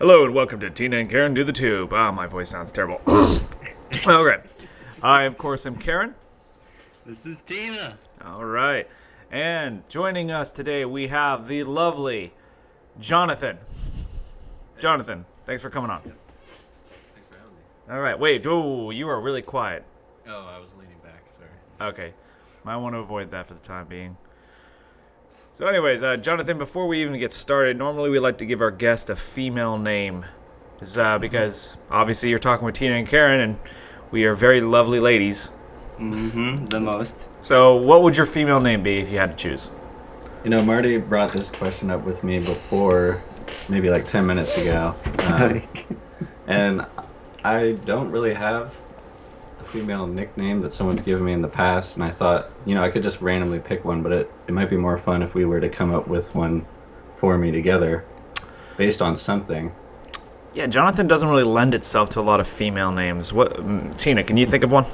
Hello and welcome to Tina and Karen Do the Tube. My voice sounds terrible. Okay. I, of course, am Karen. This is Tina. All right. And joining us today, we have the lovely Jonathan. Jonathan, thanks for coming on. Thanks for having me. All right. Wait. Oh, you are really quiet. Oh, I was leaning back. Sorry. Okay. Might want to avoid that for the time being. So anyways, Jonathan, before we even get started, normally we like to give our guest a female name. Because obviously you're talking with Tina and Karen, and we are very lovely ladies. Mm-hmm. The most. So what would your female name be if you had to choose? You know, Marty brought this question up with me before, maybe like 10 minutes ago. And I don't really have a female nickname that someone's given me in the past, and I thought, you know, I could just randomly pick one, but it might be more fun if we were to come up with one for me together based on something. Yeah, Jonathan doesn't really lend itself to a lot of female names. What, Tina, can you think of one?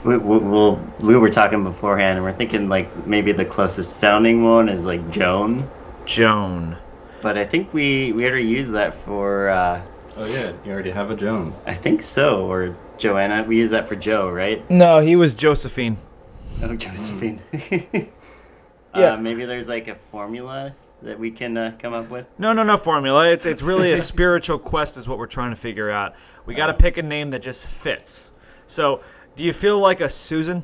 We were talking beforehand, and we're thinking like maybe the closest sounding one is like Joan. Joan. But I think we already used that for. Oh yeah, you already have a Joan. I think so, or Joanna. We use that for Joe, right? No, he was Josephine. Oh, Josephine. Yeah. Maybe there's like a formula that we can come up with. No formula. It's really a spiritual quest is what we're trying to figure out. We got to pick a name that just fits. So, do you feel like a Susan?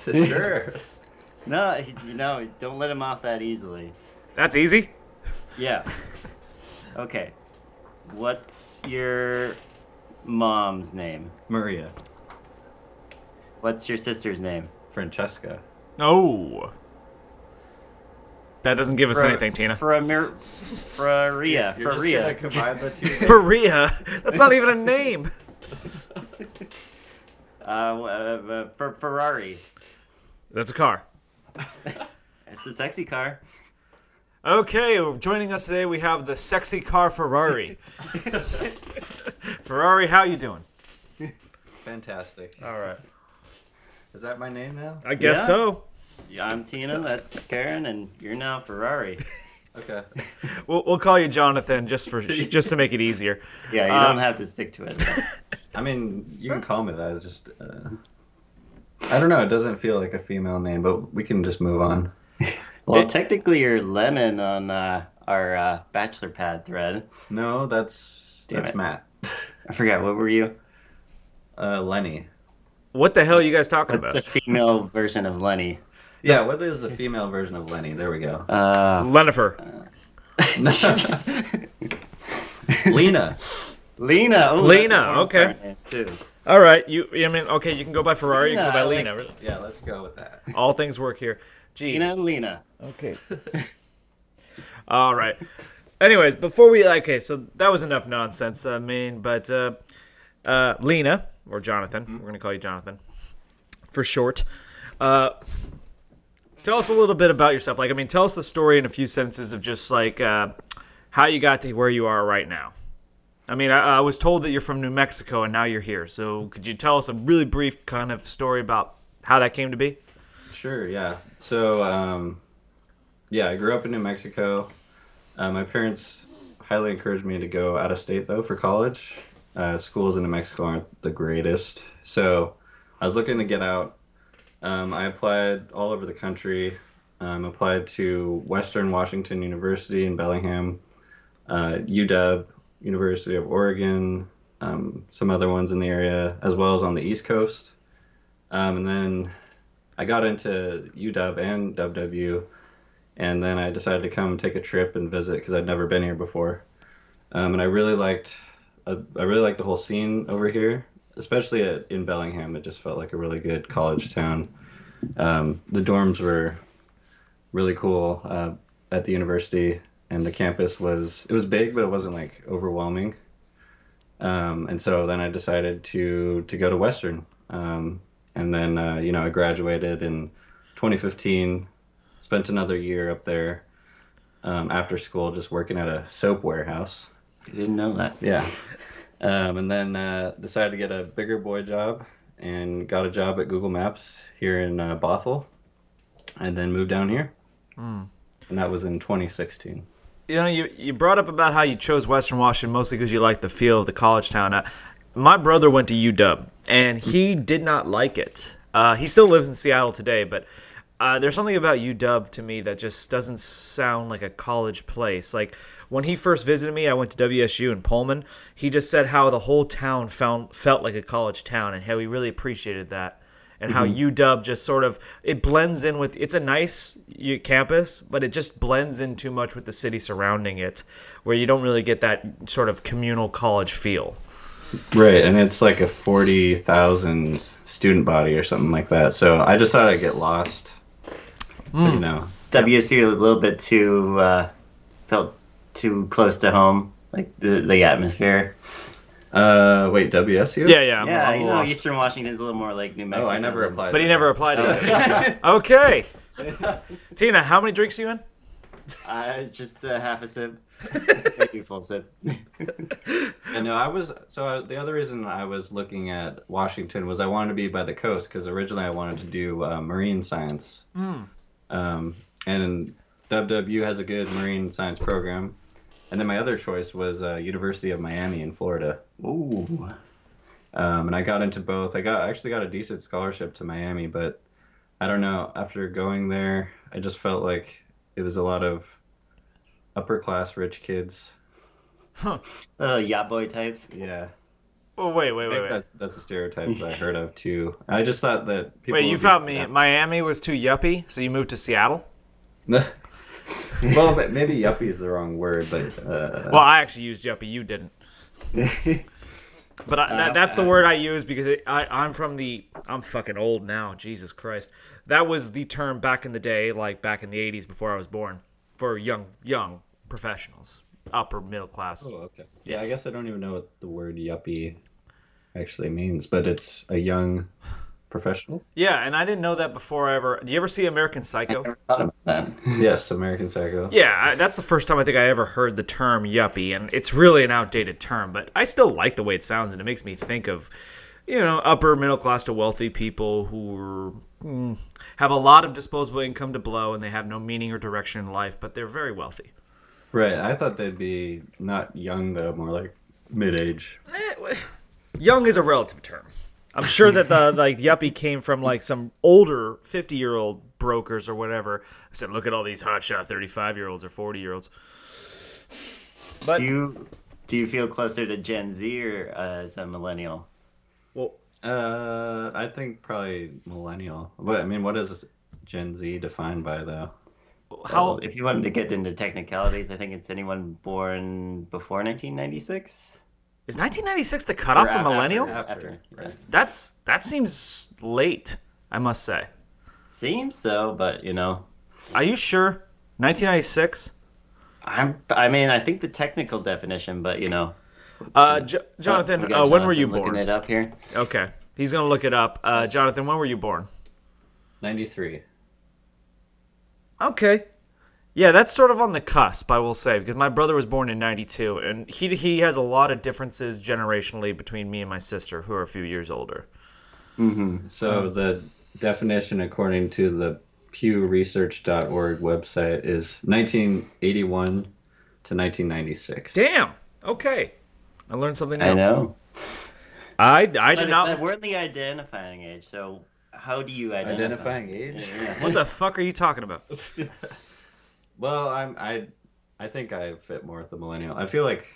Sure. No, don't let him off that easily. That's easy. Yeah. Okay. What's your mom's name? Maria. What's your sister's name? Francesca. Oh. That doesn't give us anything, Tina. Faria. You're just gonna combine the two. Faria? That's not even a name. Ferrari. That's a car. It's a sexy car. Okay, joining us today we have the sexy car Ferrari. Ferrari, how you doing? Fantastic. All right. Is that my name now? I guess Yeah. so. Yeah, I'm Tina, that's Karen, and you're now Ferrari. Okay. We'll call you Jonathan just to make it easier. Yeah, you don't have to stick to it. I mean, you can call me that. It's just, I don't know. It doesn't feel like a female name, but we can just move on. Well, technically you're Lemon on our Bachelor Pad thread. No, that's Damn it. Matt. I forgot, what were you? Lenny. What the hell are you guys talking What's about? the female version of Lenny? Yeah, what is the female version of Lenny? There we go. Lenifer. Lena. Lena. Oh, Lena, that's a porn okay. star name, too. All right, you can go by Ferrari, you can go by Lena, Lena. Yeah, let's go with that. All things work here. Jeez. Tina and Lena. Okay. All right. Anyways, before so that was enough nonsense, but Lena, or Jonathan, we're going to call you Jonathan for short. Tell us a little bit about yourself. Tell us the story in a few sentences of just how you got to where you are right now. I was told that you're from New Mexico and now you're here. So could you tell us a really brief kind of story about how that came to be? Sure, yeah. So, I grew up in New Mexico. My parents highly encouraged me to go out of state, though, for college. Schools in New Mexico aren't the greatest. So I was looking to get out. I applied all over the country. Applied to Western Washington University in Bellingham, UW, University of Oregon, some other ones in the area, as well as on the East Coast. And then I got into UW and WW, and then I decided to come take a trip and visit because I'd never been here before. And I really liked the whole scene over here, especially in Bellingham. It just felt like a really good college town. The dorms were really cool at the university, and the campus was big, but it wasn't overwhelming. And so then I decided to go to Western. And then, I graduated in 2015, spent another year up there after school just working at a soap warehouse. I didn't know that. Yeah. And then decided to get a bigger boy job and got a job at Google Maps here in Bothell, and then moved down here. and that was in 2016. You know, you brought up about how you chose Western Washington mostly because you like the feel of the college town. My brother went to UW, and he did not like it. He still lives in Seattle today, but there's something about UW to me that just doesn't sound like a college place. Like, when he first visited me, I went to WSU in Pullman. He just said how the whole town felt like a college town and how he really appreciated that. And how UW just sort of, it blends in with, it's a nice campus, but it just blends in too much with the city surrounding it, where you don't really get that sort of communal college feel. Right, and it's like a 40,000 student body or something like that. So I just thought I'd get lost. You know. WSU a little bit too felt too close to home, like the atmosphere. Wait, WSU? Yeah, Yeah, I'm lost. Eastern Washington's a little more like New Mexico. Oh, I never applied. But he to never that. applied to it. Okay. Tina, how many drinks are you in? Just half a sip, maybe full sip. And no, the other reason I was looking at Washington was I wanted to be by the coast because originally I wanted to do marine science. And WW has a good marine science program. And then my other choice was University of Miami in Florida. Ooh. And I got into both. I actually got a decent scholarship to Miami, but I don't know. After going there, I just felt like it was a lot of upper class rich kids. Yacht boy types. Yeah. Oh, wait. That's a stereotype that I heard of too. I just thought that people. Wait, you found me. Miami was too yuppie, so you moved to Seattle? Well, maybe yuppie is the wrong word, but. Well, I actually used yuppie. You didn't. But that's the word I use because I'm fucking old now. Jesus Christ. That was the term back in the day, like back in the 80s before I was born, for young professionals, upper middle class. Oh, okay. Yeah, I guess I don't even know what the word yuppie actually means, but it's a young professional. Yeah, and I didn't know that before I ever. Do you ever see American Psycho? I never thought about that. Yes, American Psycho. Yeah, that's the first time I think I ever heard the term yuppie, and it's really an outdated term, but I still like the way it sounds, and it makes me think of, upper middle class to wealthy people who have a lot of disposable income to blow, and they have no meaning or direction in life, but they're very wealthy. Right, I thought they'd be not young though, more like mid-age. Young is a relative term. I'm sure that the yuppie came from like some older 50-year-old brokers or whatever. I said, look at all these hotshot 35-year-olds or 40-year-olds. But Do you feel closer to Gen Z or as a millennial? well, I think probably millennial. What is Gen Z defined by though? Well, if you wanted to get into technicalities, I think it's anyone born before 1996. is 1996 the cutoff for millennial? After, right. That seems late, I must say. Seems so, but Are you sure? 1996? I think the technical definition, but Jonathan, we got when were you Jonathan looking born? it up here. Okay, he's gonna look it up. Jonathan, when were you born? 93. Okay. Yeah, that's sort of on the cusp, I will say, because my brother was born in 92, and he has a lot of differences generationally between me and my sister, who are a few years older. Mm-hmm. So the definition, according to the PewResearch.org website, is 1981 to 1996. Damn. Okay. I learned something new. I know. I did not. We're the identifying age, so how do you identify? Identifying age? Yeah. What the fuck are you talking about? Well, I think I fit more with the millennial. I feel like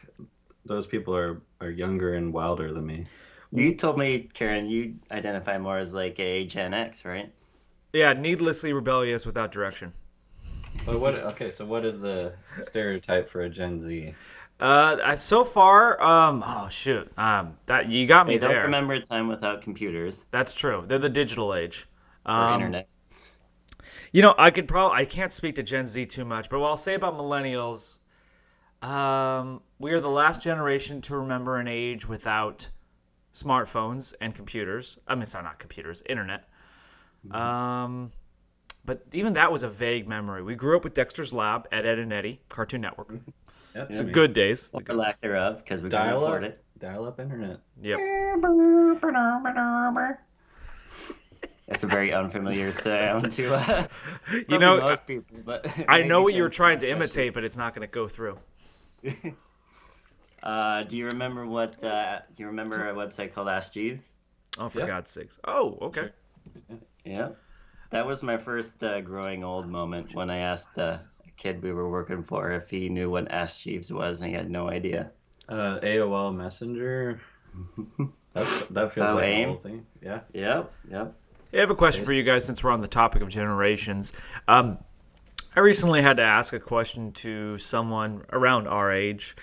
those people are younger and wilder than me. You told me, Karen, you identify more as like a Gen X, right? Yeah, needlessly rebellious without direction. But so what is the stereotype for a Gen Z? So far, that you got me They don't there. remember a time without computers That's true. They're the digital age. or internet. I can't speak to Gen Z too much, but what I'll say about millennials, we are the last generation to remember an age without smartphones and computers. Sorry, not computers, internet. But even that was a vague memory. We grew up with Dexter's Lab at Ed and Eddie, Cartoon Network. Yep. Some good days. Or lack thereof, because we couldn't afford it. Dial-up internet. Yep. That's a very unfamiliar sound to You probably know, most people. But I know maybe what you were Jen's trying to special. imitate, but it's not going to go through. Do you remember what? Do you remember a website called Ask Jeeves? Oh, for Yeah. God's sakes. Oh, okay. Yeah, that was my first growing old moment when I asked a kid we were working for if he knew what Ask Jeeves was, and he had no idea. AOL Messenger. That feels Oh, like AIM? a whole thing. Yeah. Yep. I have a question for you guys since we're on the topic of generations. I recently had to ask a question to someone around our age.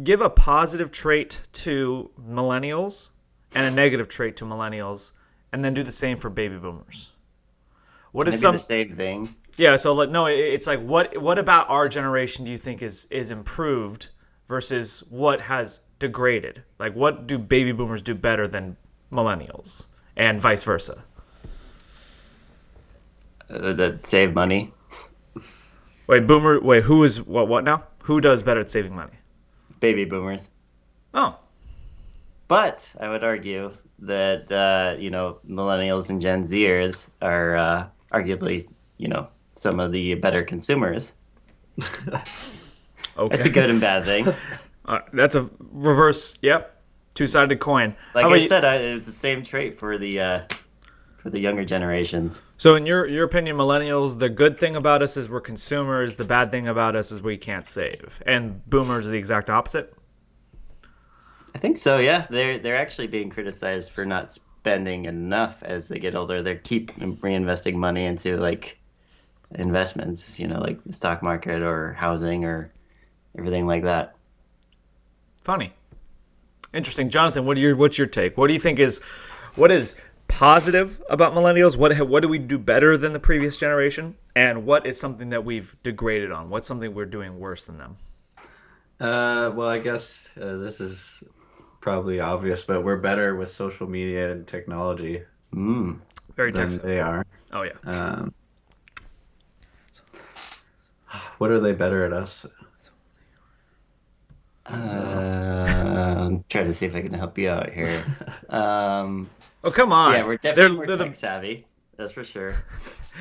Give a positive trait to millennials and a negative trait to millennials, and then do the same for baby boomers. What is Maybe the same thing. Yeah, so no, it's like what about our generation do you think is improved versus what has degraded? Like what do baby boomers do better than millennials and vice versa? That save money. Wait, who is what now? Who does better at saving money? Baby boomers. Oh, But I would argue that millennials and Gen Zers are arguably some of the better consumers. okay. That's a good and bad thing. That's a reverse. Yep, two-sided coin. Like How about I you? said, it's the same trait for the younger generations. So in your opinion, millennials, the good thing about us is we're consumers. The bad thing about us is we can't save. And boomers are the exact opposite. I think so. Yeah, they're actually being criticized for not spending enough as they get older. They keep reinvesting money into like investments, like the stock market or housing or everything like that. Funny. Interesting. Jonathan, what's your take? What do you think what is positive about millennials? What do we do better than the previous generation? And what is something that we've degraded on? What's something we're doing worse than them? Well, I guess this is probably obvious, but we're better with social media and technology Very than Texan. they are. Oh, yeah. What are they better at us? I'm trying to see if I can help you out here. Oh, come on. Yeah, we're definitely more They're tech savvy. That's for sure.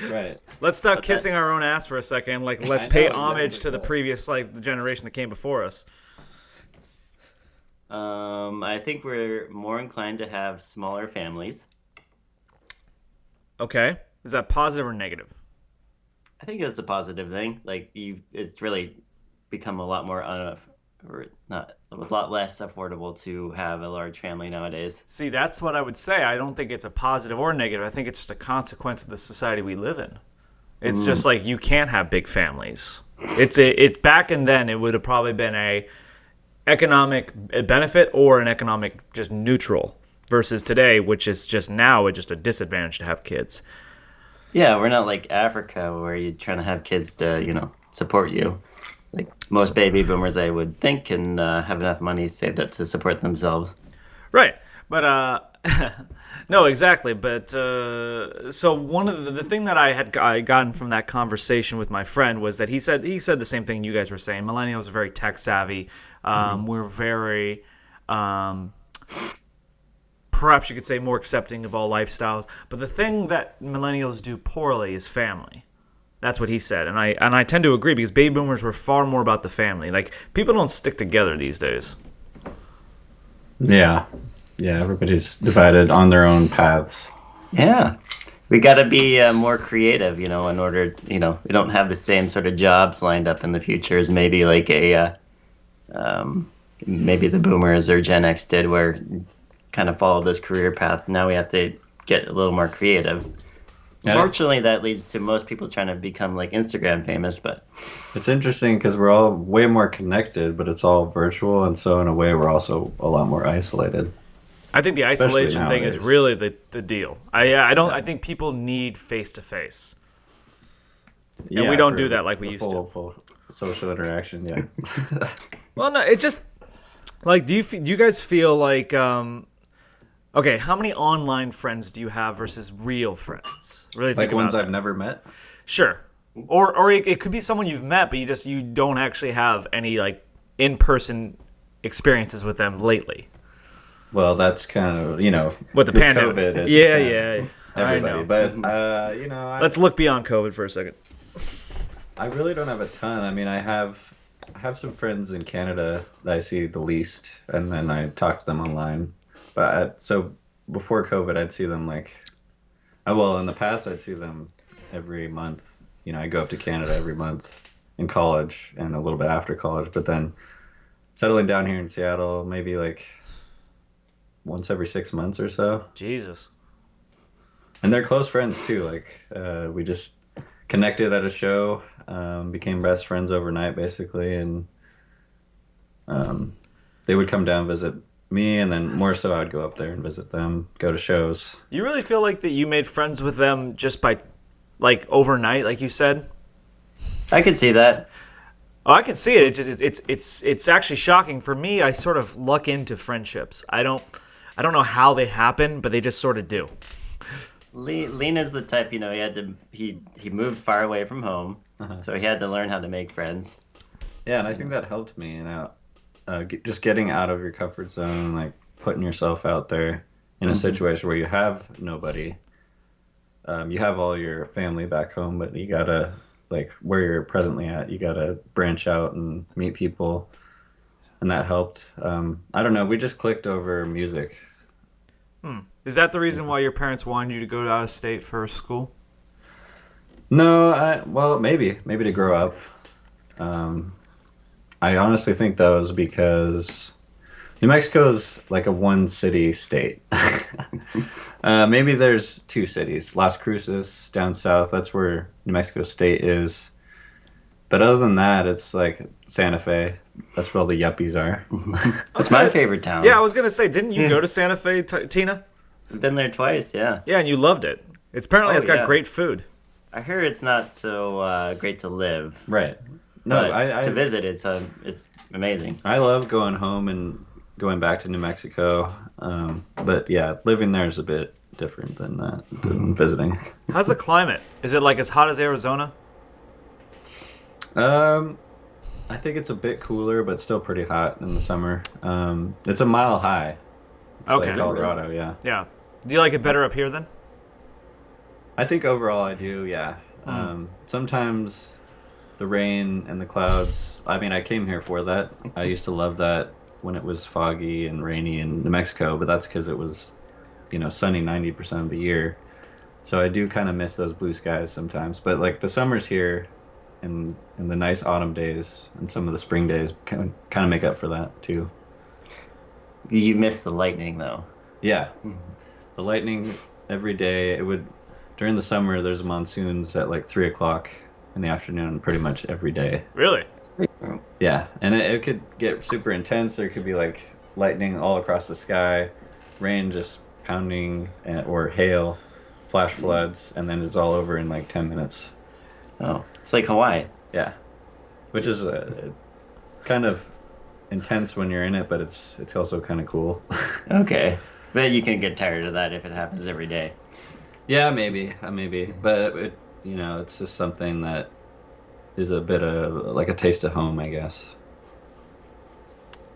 Right. Let's stop kissing our own ass for a second. Like, let's I pay know, homage exactly. to the previous, the generation that came before us. I think we're more inclined to have smaller families. Okay. Is that positive or negative? I think it's a positive thing. Like it's really become a lot more a lot less affordable to have a large family nowadays. See, that's what I would say. I don't think it's a positive or negative. I think it's just a consequence of the society we live in. It's just like you can't have big families. It's back and then it would have probably been a economic benefit or an economic just neutral versus today, which is just now it's just a disadvantage to have kids. Yeah, we're not like Africa where you're trying to have kids to, support you. Like most baby boomers, I would think, can have enough money saved up to support themselves. Right. But no, exactly. But so one of the thing that I gotten from that conversation with my friend was that he said the same thing you guys were saying. Millennials are very tech savvy. We're very perhaps you could say more accepting of all lifestyles. But the thing that millennials do poorly is family. That's what he said, and I tend to agree because baby boomers were far more about the family. Like people don't stick together these days. Yeah. Yeah, everybody's divided on their own paths. Yeah. We got to be more creative, in order, we don't have the same sort of jobs lined up in the future as maybe like maybe the boomers or Gen X did where kind of follow this career path. Now we have to get a little more creative. Yeah. Unfortunately, that leads to most people trying to become like Instagram famous, but It's interesting because we're all way more connected, but it's all virtual, and so in a way we're also a lot more isolated. I think the Especially isolation thing is nowadays. really the deal. I think people need face to face. And we don't for do that like we the used to. full social interaction, yeah. Well, no, it just like do you guys feel like okay, how many online friends do you have versus real friends? Really think Like ones about I've never met? Sure. Or it could be someone you've met, but you don't actually have any like in-person experiences with them lately. Well, that's kind of, With the pandemic. COVID, it's Yeah, kinda- yeah. everybody. know. But Let's look beyond COVID for a second. I really don't have a ton. I mean, I have some friends in Canada that I see the least, and then I talk to them online. So before COVID, I'd see them in the past, I'd see them every month. I go up to Canada every month in college and a little bit after college. But then settling down here in Seattle, maybe like once every 6 months or so. Jesus. And they're close friends too. We just connected at a show, became best friends overnight basically, and they would come down visit me, and then more so I would go up there and visit them, go to shows. You really feel like that you made friends with them just by, overnight, like you said? I could see that. Oh, I can see it. It's actually shocking for me. I sort of luck into friendships. I don't know how they happen, but they just sort of do. Lena's the type, he moved far away from home, so he had to learn how to make friends. Yeah, and I think that helped me, just getting out of your comfort zone, putting yourself out there in a situation where you have nobody. You have all your family back home, but you gotta, where you're presently at, you gotta branch out and meet people, and that helped. I don't know, we just clicked over music. Is that the reason why your parents wanted you to go out of state for school? No, maybe to grow up. I honestly think that was because New Mexico is like a one city state. Maybe there's two cities. Las Cruces down south, that's where New Mexico State is. But other than that, it's like Santa Fe. That's where all the yuppies are. That's my favorite town. Yeah, I was going to say, didn't you go to Santa Fe, Tina? I've been there twice, yeah. Yeah, and you loved it. It's apparently got great food. I heard it's not so great to live. Right. No, to visit, it's amazing. I love going home and going back to New Mexico. But yeah, living there is a bit different than visiting. How's the climate? Is it as hot as Arizona? I think it's a bit cooler, but still pretty hot in the summer. It's a mile high. It's like Colorado, yeah. Yeah. Do you like it better up here then? I think overall I do, yeah. Sometimes the rain and the clouds, I came here for that. I used to love that when it was foggy and rainy in New Mexico, but that's because it was, sunny 90% of the year. So I do kind of miss those blue skies sometimes. But the summers here and the nice autumn days and some of the spring days kind of make up for that too. You miss the lightning though. Yeah. The lightning every day. During the summer there's monsoons at 3:00 in the afternoon pretty much every day. Really? Yeah, and it could get super intense. There could be lightning all across the sky, rain just pounding, or hail, flash floods, and then it's all over in 10 minutes. Oh, it's like Hawaii. Yeah, which is kind of intense when you're in it, but it's also kind of cool. Okay, but you can get tired of that if it happens every day. Yeah, maybe, but it's just something that is a bit of a taste of home, I guess.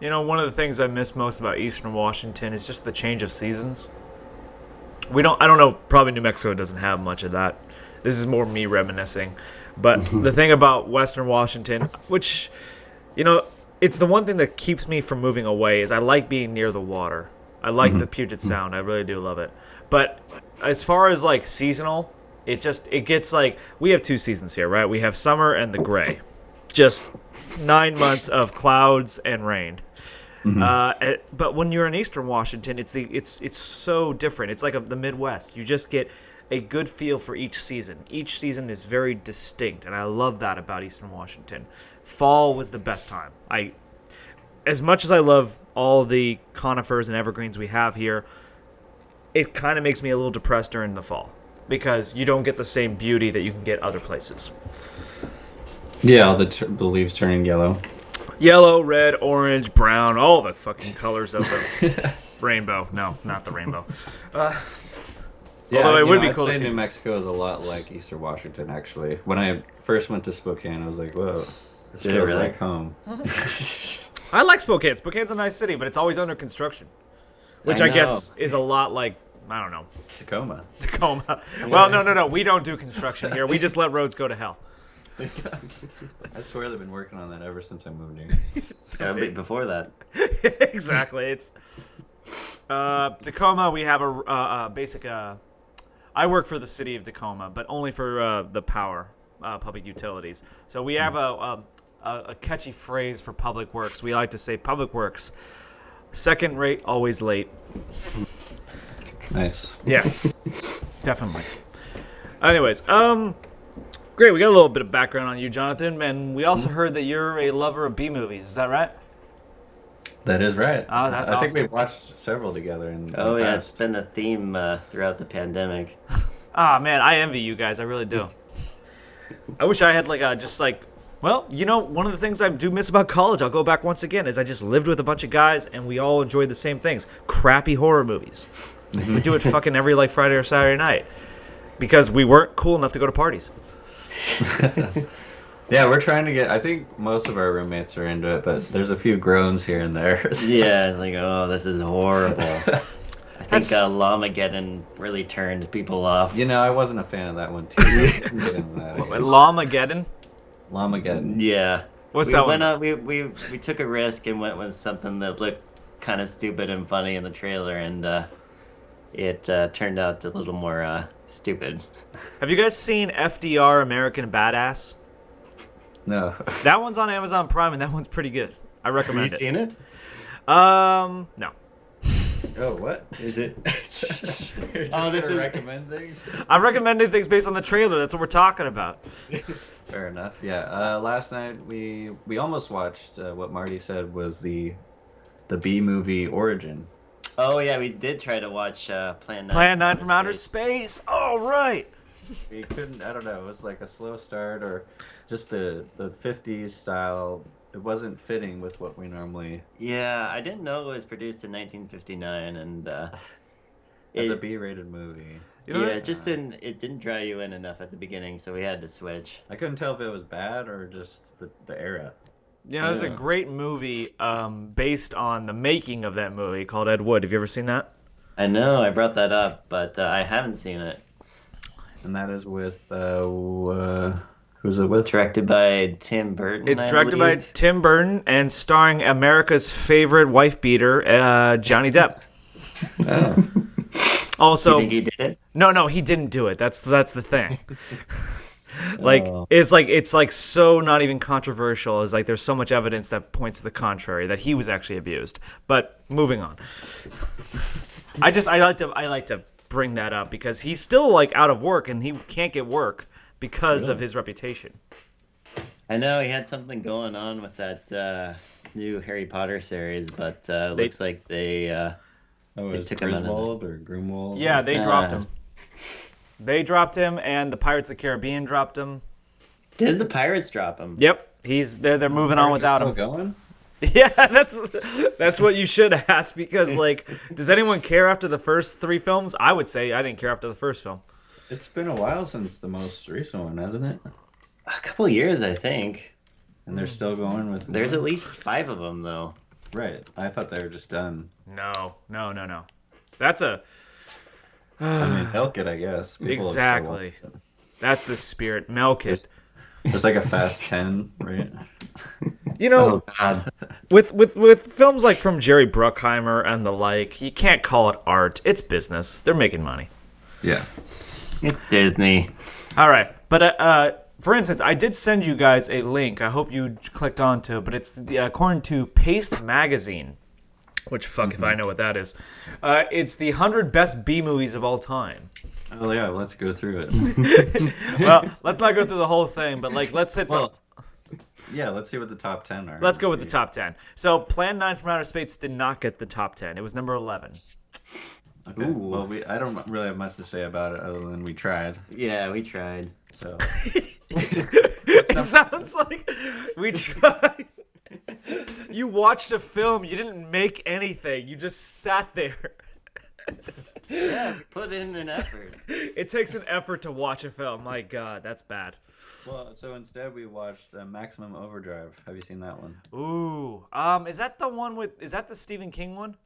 One of the things I miss most about Eastern Washington is just the change of seasons. I don't know, probably New Mexico doesn't have much of that. This is more me reminiscing. But the thing about Western Washington, which, it's the one thing that keeps me from moving away, is I like being near the water. I like the Puget Sound. I really do love it. But as far as seasonal, it gets we have two seasons here, right? We have summer and the gray. Just 9 months of clouds and rain. But when you're in Eastern Washington, it's so different. It's like the Midwest. You just get a good feel for each season. Each season is very distinct, and I love that about Eastern Washington. Fall was the best time. As much as I love all the conifers and evergreens we have here, it kind of makes me a little depressed during the fall because you don't get the same beauty that you can get other places. Yeah, all the leaves turning yellow. Yellow, red, orange, brown, all the fucking colors of the rainbow. No, not the rainbow. Although it would be cool to see. New Mexico is a lot like Eastern Washington, actually. When I first went to Spokane, I was like, whoa, this feels like home. I like Spokane. Spokane's a nice city, but it's always under construction. Which I guess is a lot like I don't know. Tacoma. Tacoma. Well, no. We don't do construction here. We just let roads go to hell. I swear they've been working on that ever since I moved here. A bit before that. Exactly. It's Tacoma. We have a basic. I work for the city of Tacoma, but only for the power, public utilities. So we have a catchy phrase for public works. We like to say public works, second rate, always late. Nice. Yes, definitely. Anyways, great. We got a little bit of background on you, Jonathan, and we also heard that you're a lover of B movies. Is that right? That is right. Oh, that's I awesome. think we've watched several together. In Oh the yeah, past. it's been a theme throughout the pandemic. Ah, man, I envy you guys. I really do. I wish I had well, one of the things I do miss about college, I'll go back once again, is I just lived with a bunch of guys and we all enjoyed the same things. Crappy horror movies. We do it fucking every Friday or Saturday night because we weren't cool enough to go to parties. Yeah, we're trying to get. I think most of our roommates are into it, but there's a few groans here and there. Yeah, it's like, oh, this is horrible. I think That's- Llamageddon really turned people off. I wasn't a fan of that one too. We can get into that, I guess. Llamageddon? Llamageddon. Yeah. What's we that went one? on, we took a risk and went with something that looked kind of stupid and funny in the trailer, and it turned out a little more stupid. Have you guys seen FDR American Badass? No. That one's on Amazon Prime and that one's pretty good. I Have you recommend it. seen it? No. Oh, what? Is it? You're Oh, this just is- gonna recommend things. I'm recommending things based on the trailer. That's what we're talking about. Fair enough. Yeah. Last night we almost watched what Marty said was the B movie Origin. Oh yeah, we did try to watch Plan 9. Plan 9 from Outer Space. All right. We couldn't. I don't know. It was like a slow start, or just the 50s style. It wasn't fitting with what we normally. Yeah, I didn't know it was produced in 1959, and It's a it- B-rated movie. You know, yeah, there's- it didn't draw you in enough at the beginning, so we had to switch. I couldn't tell if it was bad or just the era. there's a Yeah. great movie based on the making of that movie called Ed Wood. Have you ever seen that? I know I brought that up, but I haven't seen it. And that is with who's it with? Directed by Tim Burton. It's I directed by believe. Tim Burton and starring America's favorite wife beater, Johnny Depp. Oh. Also, You think he did it? no, he didn't do it. That's the thing. Like Oh. it's like so not even controversial. It's like there's so much evidence that points to the contrary that he was actually abused. But moving on. I like to bring that up because he's still out of work and he can't get work because of his reputation. I know he had something going on with that new Harry Potter series, but looks like they. Oh, They is took him out of Griswold or Grimwold? Yeah, they dropped Ah. him. They dropped him, and the Pirates of the Caribbean dropped him. Did the Pirates drop him? Yep, they're moving on without Still him. going? Yeah, that's what you should ask because does anyone care after the first 3 films? I would say I didn't care after the first film. It's been a while since the most recent one, hasn't it? A couple years, I think. And they're still going with. There's more? at least 5 of them, though. Right. I thought they were just done. No. That's I mean, milk it, I guess. People will still Exactly. watch it. that's the spirit. Milk it. It's like a Fast 10, right? You know, God. with films like from Jerry Bruckheimer and the like, you can't call it art. It's business. They're making money. Yeah. It's Disney. All right, but for instance, I did send you guys a link. I hope you clicked onto, but it's according to Paste Magazine, which fuck if I know what that is. It's the 100 best B movies of all time. Oh, yeah, let's go through it. Well, let's not go through the whole thing, but let's hit some. Well, yeah, let's see what the top 10 are. Let's go with the top 10. So, Plan 9 from Outer Space did not get the top 10. It was number 11. Okay. Ooh. Well, I don't really have much to say about it other than we tried. Yeah, we tried. So It sounds like we tried. You watched a film. You didn't make anything. You just sat there. Yeah, we put in an effort. It takes an effort to watch a film. My God, that's bad. Well, so instead we watched Maximum Overdrive. Have you seen that one? Ooh, is that the one with? Is that the Stephen King one?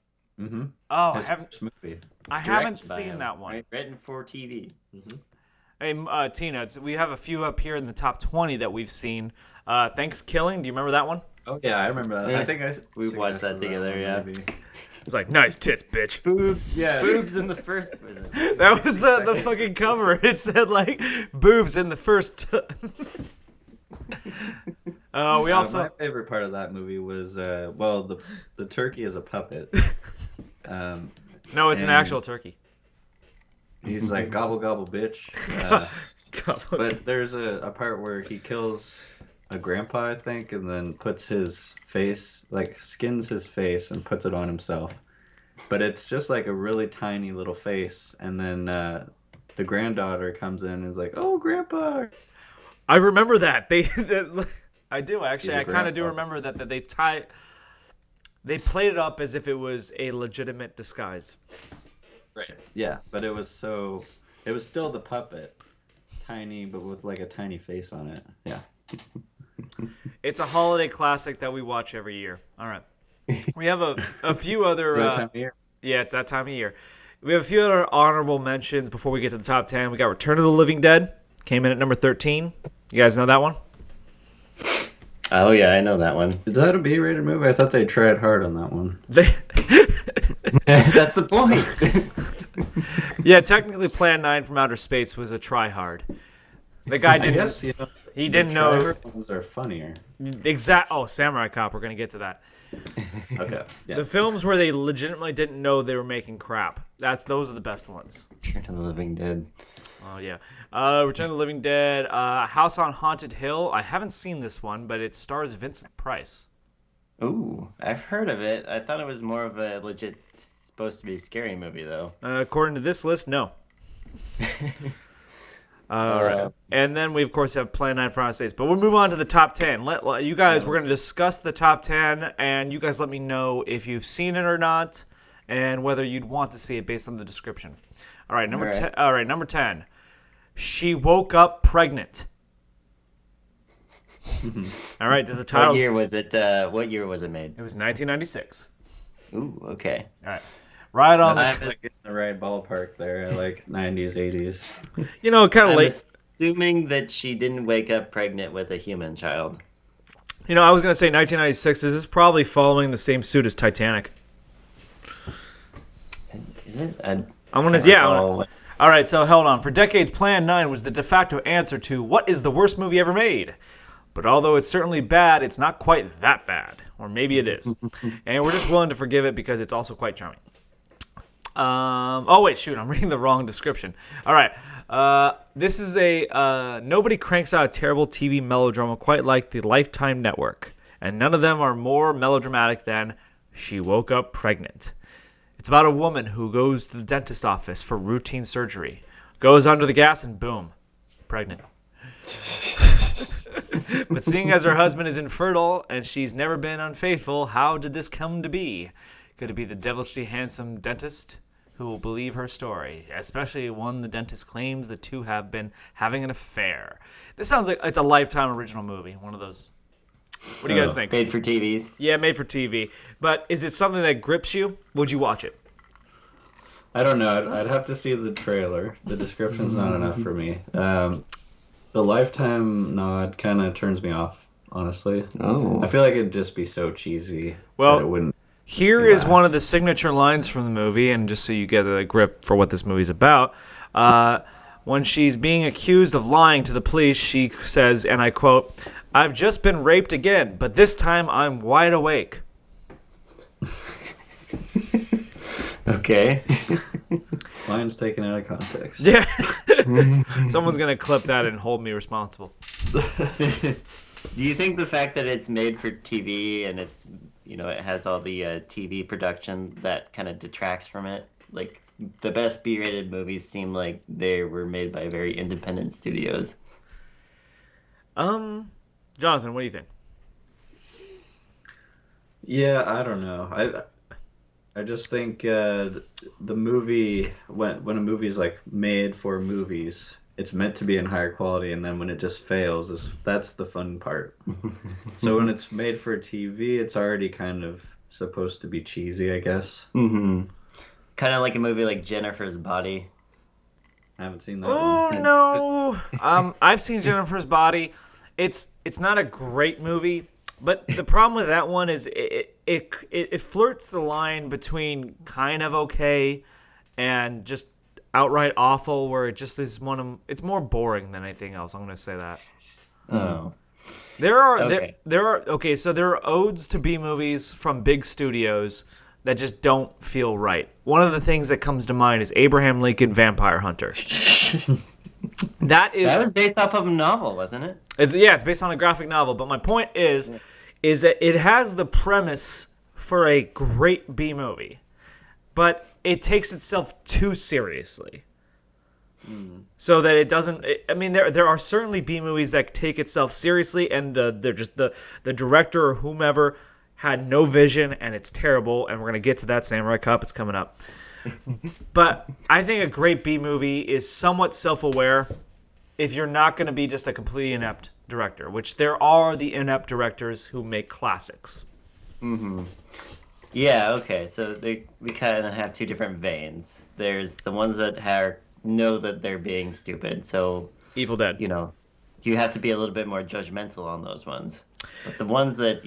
Mm-hmm. Oh, His first movie. I haven't Directed by seen him, that one. right? Written for TV. Hey, Tina, we have a few up here in the top 20 that we've seen. Thanksgiving, do you remember that one? Oh yeah, I remember that. Yeah. I think We've watched that together, one, yeah. maybe. It's like, nice tits, bitch. Boobs, Yeah. boobs in the first. That was the fucking cover. It said, like, boobs in the first. We also. My favorite part of that movie was the turkey is a puppet. No, it's an and actual turkey. He's like gobble gobble bitch. But there's a part where he kills a grandpa, I think, and then puts his face, like skins his face and puts it on himself. But it's just like a really tiny little face, and then the granddaughter comes in and is like, "Oh, grandpa." I remember that. I do actually. He's I a kind of do grandpa. remember that they played it up as if it was a legitimate disguise. Right. Yeah, but it was still the puppet, tiny, but with like a tiny face on it. Yeah. It's a holiday classic that we watch every year. All right. We have a few other. Is that time of year? Yeah, it's that time of year. We have a few other honorable mentions before we get to the top 10. We got Return of the Living Dead. Came in at number 13. You guys know that one? Oh yeah, I know that one. Is that a B-rated movie? I thought they tried hard on that one. That's the point. Yeah, technically Plan 9 from Outer Space was a try-hard. The guy I didn't... guess, He didn't know... try-hard ones are funnier. Oh, Samurai Cop. We're going to get to that. Okay. Yeah. The films where they legitimately didn't know they were making crap. Those are the best ones. Return of the Living Dead. Oh, yeah. Return of the Living Dead. House on Haunted Hill. I haven't seen this one, but it stars Vincent Price. Ooh, I've heard of it. I thought it was more of a legit, supposed to be scary movie, though. According to this list, no. All right. And then we, of course, have Plan 9 for Outer Space. But we'll move on to the top 10. You guys, we're going to discuss the top 10, and you guys let me know if you've seen it or not, and whether you'd want to see it based on the description. All right, number 10. All right, number 10. She woke up pregnant. All right, does the title... What year was it? What year was it made? It was 1996. Ooh, okay. All right. Right on I'm like in the right ballpark there, like 90s, 80s. kind of I'm late. assuming that she didn't wake up pregnant with a human child. I was going to say 1996. This is probably following the same suit as Titanic. Is it? I'm going to... Yeah. All right, so hold on. For decades, Plan 9 was the de facto answer to what is the worst movie ever made. But although it's certainly bad, it's not quite that bad. Or maybe it is. And we're just willing to forgive it because it's also quite charming. Wait, shoot. I'm reading the wrong description. All right. This is nobody cranks out a terrible TV melodrama quite like the Lifetime Network. And none of them are more melodramatic than She Woke Up Pregnant. It's about a woman who goes to the dentist office for routine surgery, goes under the gas, and boom, pregnant. But seeing as her husband is infertile and she's never been unfaithful, how did this come to be? Could it be the devilishly handsome dentist who will believe her story, especially when the dentist claims the two have been having an affair? This sounds like it's a Lifetime original movie, one of those. What do you guys think? Made for TVs. Yeah, made for TV. But is it something that grips you? Would you watch it? I don't know. I'd have to see the trailer. The description's not enough for me. The Lifetime nod kind of turns me off, honestly. Oh. I feel like it'd just be so cheesy Well, that it wouldn't. Here is one of the signature lines from the movie, and just so you get a grip for what this movie's about. When she's being accused of lying to the police, she says, and I quote, "I've just been raped again, but this time I'm wide awake." Okay. Line's taken out of context. Yeah. Someone's going to clip that and hold me responsible. Do you think the fact that it's made for TV and it's, it has all the TV production that kind of detracts from it? Like, the best B-rated movies seem like they were made by very independent studios. Jonathan, what do you think? Yeah, I don't know. I just think the movie, when a movie's like made for movies, it's meant to be in higher quality, and then when it just fails, that's the fun part. So when it's made for TV, it's already kind of supposed to be cheesy, I guess. Mm-hmm. Kind of like a movie like Jennifer's Body. I haven't seen that Oh one. no! I've seen Jennifer's Body. It's not a great movie, but the problem with that one is it flirts the line between kind of okay and just outright awful, where it just is it's more boring than anything else. I'm gonna say that. Oh. There are Okay. so there are odes to B movies from big studios that just don't feel right. One of the things that comes to mind is Abraham Lincoln Vampire Hunter. That was based off of a novel, wasn't it? It's based on a graphic novel, but my point is that it has the premise for a great B movie, but it takes itself too seriously. So that it doesn't. There are certainly B movies that take itself seriously, and the director or whomever had no vision, and it's terrible. And we're gonna get to that Samurai Cop. It's coming up. But I think a great B movie is somewhat self-aware. If you're not gonna be just a completely inept director, which there are the inept directors who make classics. Mm-hmm. Yeah. Okay. So we kind of have two different veins. There's the ones that know that they're being stupid. So Evil Dead. You have to be a little bit more judgmental on those ones. But the ones that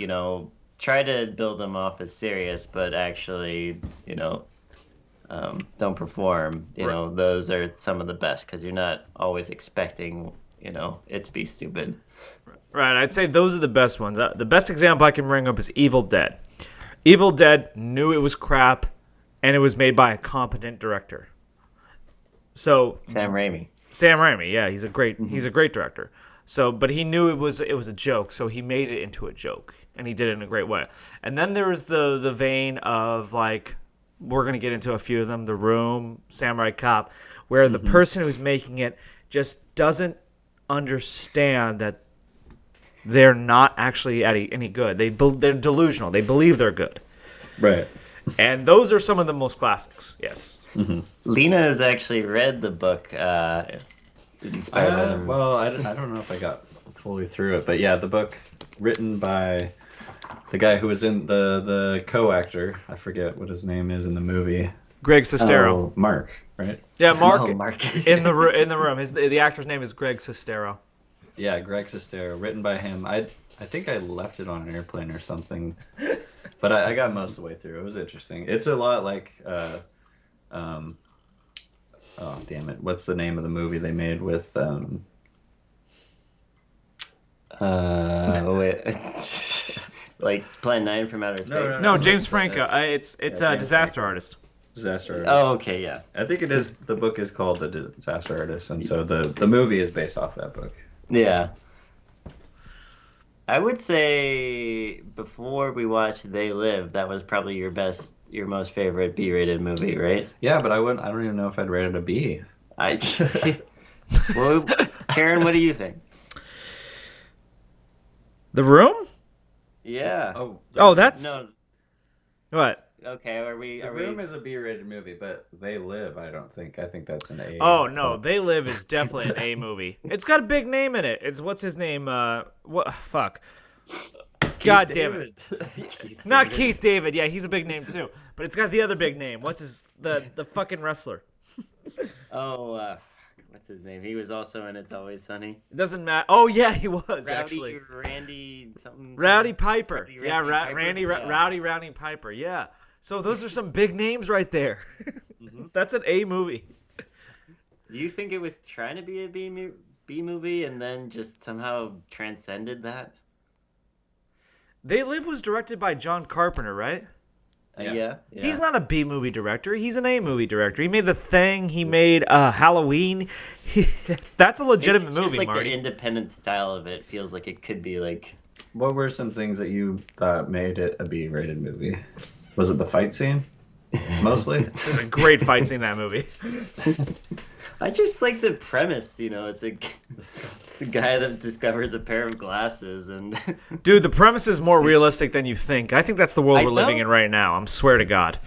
try to build them off as serious, but actually, don't perform. Right. Those are some of the best because you're not always expecting, it to be stupid. Right, I'd say those are the best ones. The best example I can bring up is Evil Dead. Evil Dead knew it was crap, and it was made by a competent director. So Sam Raimi, yeah, he's a great director. So, but he knew it was a joke, so he made it into a joke, and he did it in a great way. And then there was the vein of, like, we're gonna get into a few of them: The Room, Samurai Cop, where the person who's making it just doesn't understand that they're not actually any good. They're delusional. They believe they're good. Right. And those are some of the most classics. Yes. Lena has actually read the book. Inspired by the Well, I don't know if I got fully through it, but yeah, the book written by the guy who was in the co-actor. I forget what his name is in the movie. Greg Sestero. Oh, Mark, right? Yeah, Mark. Oh, Mark. in the room. The actor's name is Greg Sestero. Yeah, Greg Sestero, written by him. I think I left it on an airplane or something, but I got most of the way through. It was interesting. It's a lot like, oh damn it, what's the name of the movie they made with like Plan 9 from Outer Space. No, James Franco. It's Disaster Artist. Disaster Artist. Oh, okay, yeah. I think it is. The book is called The Disaster Artist, and so the movie is based off that book. Yeah. I would say before we watched They Live, that was probably your most favorite B-rated movie, right? Yeah, but I don't even know if I'd rate it a B. Well, Karen, what do you think? The Room? Yeah. Oh, that's No. what? Okay, are we? The Room is a B-rated movie, but They Live, I don't think. I think that's an A. Oh no, They Live is definitely an A movie. It's got a big name in it. It's what's his name? What? Fuck. God damn it. Not Keith David. Yeah, he's a big name too. But it's got the other big name. What's the fucking wrestler? What's his name? He was also in It's Always Sunny. It doesn't matter. Oh yeah, he was actually. Randy something. Rowdy Piper. Randy Yeah, Piper, Randy yeah. Rowdy Piper. Yeah. So those are some big names right there. That's an A movie. Do you think it was trying to be a B movie and then just somehow transcended that? They Live was directed by John Carpenter, right? Yeah. He's not a B movie director. He's an A movie director. He made The Thing. He made Halloween. That's a legitimate It's just movie, like Marty. the independent style of it feels like it could be like. What were some things that you thought made it a B-rated movie? Was it the fight scene? Mostly? There's a great fight scene in that movie. I just like the premise, it's a guy that discovers a pair of glasses and. Dude, the premise is more realistic than you think. I think that's the world I we're living know. in right now. I swear to God.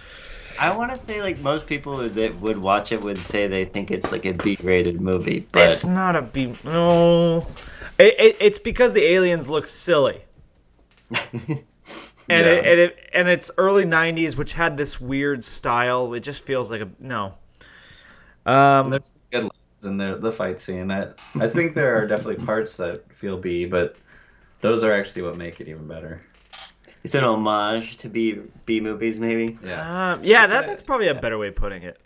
I want to say like most people that would watch it would say they think it's like a B-rated movie, but It's not a B. No. It's because the aliens look silly. And Yeah. and it's early '90s, which had this weird style. It just feels like a no. And there's good lines in the fight scene. I think there are definitely parts that feel B, but those are actually what make it even better. It's an homage to B movies, maybe. Yeah. That's probably a better way of putting it.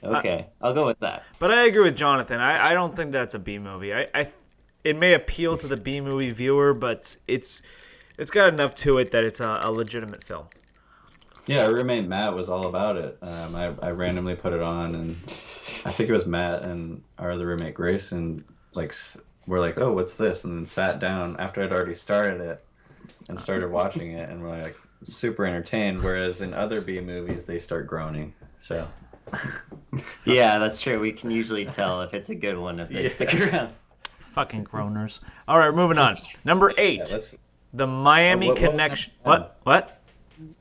Okay, I'll go with that. But I agree with Jonathan. I don't think that's a B movie. It may appeal to the B movie viewer, but it's got enough to it that it's a legitimate film. Yeah, our roommate Matt was all about it. I randomly put it on, and I think it was Matt and our other roommate Grace, and we're like, oh, what's this? And then sat down after I'd already started it and started watching it, and we're like super entertained. Whereas in other B movies, they start groaning. So. Yeah, that's true. We can usually tell if it's a good one if they stick around. Fucking groaners. All right, moving on. Number 8, Yeah, The Miami what was Connection. number 10? What?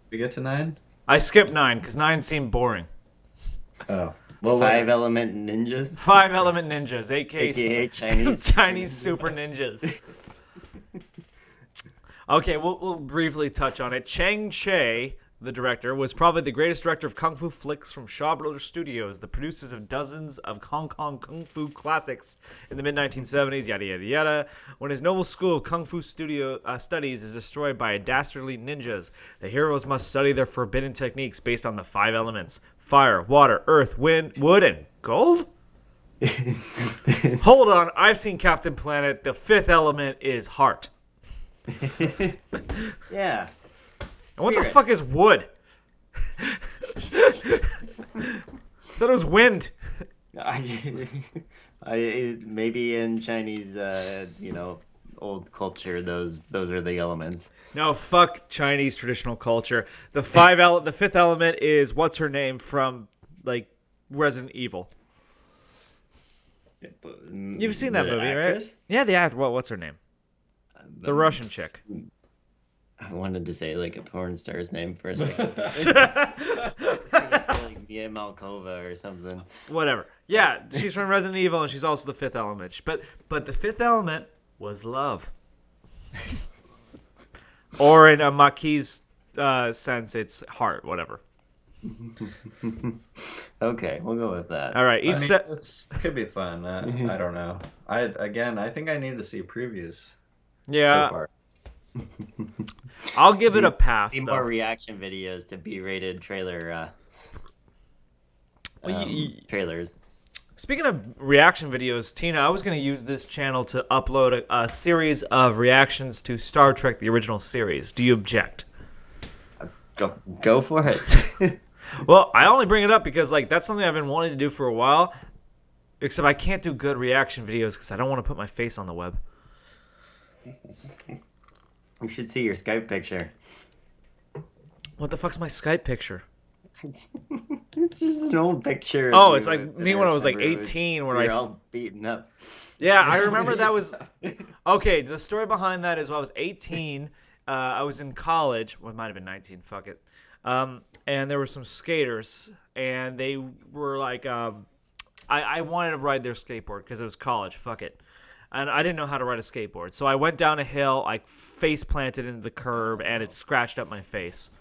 We get to 9? I skipped 9 because 9 seemed boring. Oh. Well, Five Element Ninjas, 5 Element Ninjas, aka Chinese. Chinese super ninjas. Okay, we'll briefly touch on it. Chang Che, the director, was probably the greatest director of kung fu flicks from Shaw Brothers Studios, the producers of dozens of Hong Kong kung fu classics in the mid-1970s, yada, yada, yada. When his noble school of kung fu studies is destroyed by dastardly ninjas, the heroes must study their forbidden techniques based on the 5 elements: fire, water, earth, wind, wood, and gold? Hold on, I've seen Captain Planet. The 5th element is heart. Yeah. And what the Spirit. fuck is wood? Thought it was wind. Maybe in Chinese, old culture, those are the elements. No, fuck Chinese traditional culture. The 5th element is what's her name from Resident Evil. You've seen that The movie, actress? right? Yeah, the actor. What? What's her name? The Russian chick. I wanted to say like a porn star's name for a second. Like Mia Malkova or something. Whatever. Yeah, she's from Resident Evil, and she's also the 5th element. But the 5th element was love. Or in a Maquis sense, it's heart. Whatever. Okay, we'll go with that. All right. This could be fun. I don't know. I think I need to see previews. Yeah, So far. I'll give it a pass. Need Though. more reaction videos to B-rated trailer. Trailers. Speaking of reaction videos, Tina, I was going to use this channel to upload a series of reactions to Star Trek: The Original Series. Do you object? Go for it. Well, I only bring it up because that's something I've been wanting to do for a while. Except I can't do good reaction videos because I don't want to put my face on the web. You should see your Skype picture. What the fuck's my Skype picture? It's just an old picture. of Oh, you it's like with- me when I was like remember, 18, you're where all beaten up. Yeah, I remember that was... Okay, the story behind that is when I was 18, I was in college. Well, it might have been 19, fuck it. And there were some skaters, and they were like... I wanted to ride their skateboard because it was college, fuck it. And I didn't know how to ride a skateboard. So I went down a hill, I face planted into the curb, and it scratched up my face.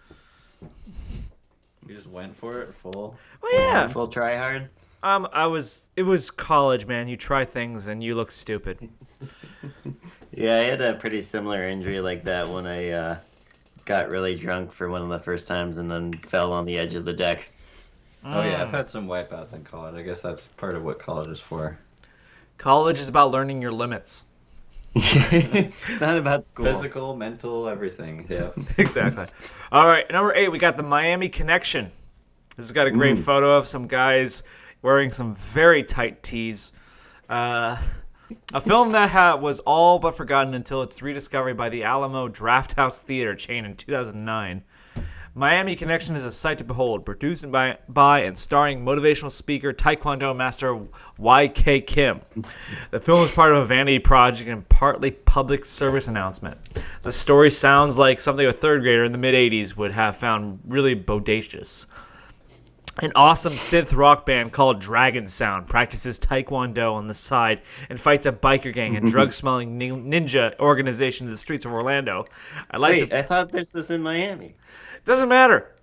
You just went for it full. Well, yeah. Full try hard. It was college, man. You try things and you look stupid. Yeah, I had a pretty similar injury like that when I got really drunk for one of the first times and then fell on the edge of the deck. Oh yeah, I've had some wipeouts in college. I guess that's part of what college is for. College is about learning your limits. It's not about school. Physical, mental, everything. Yeah. Exactly. All right, number 8, we got The Miami Connection. This has got a great photo of some guys wearing some very tight tees. A film that was all but forgotten until its rediscovery by the Alamo Drafthouse Theater chain in 2009. Miami Connection is a sight to behold, produced by and starring motivational speaker Taekwondo master Y.K. Kim. The film is part of a vanity project and partly public service announcement. The story sounds like something a third grader in the mid-'80s would have found really bodacious. An awesome synth rock band called Dragon Sound practices taekwondo on the side and fights a biker gang and drug-smelling ninja organization in the streets of Orlando. Wait, I thought this was in Miami. Doesn't matter.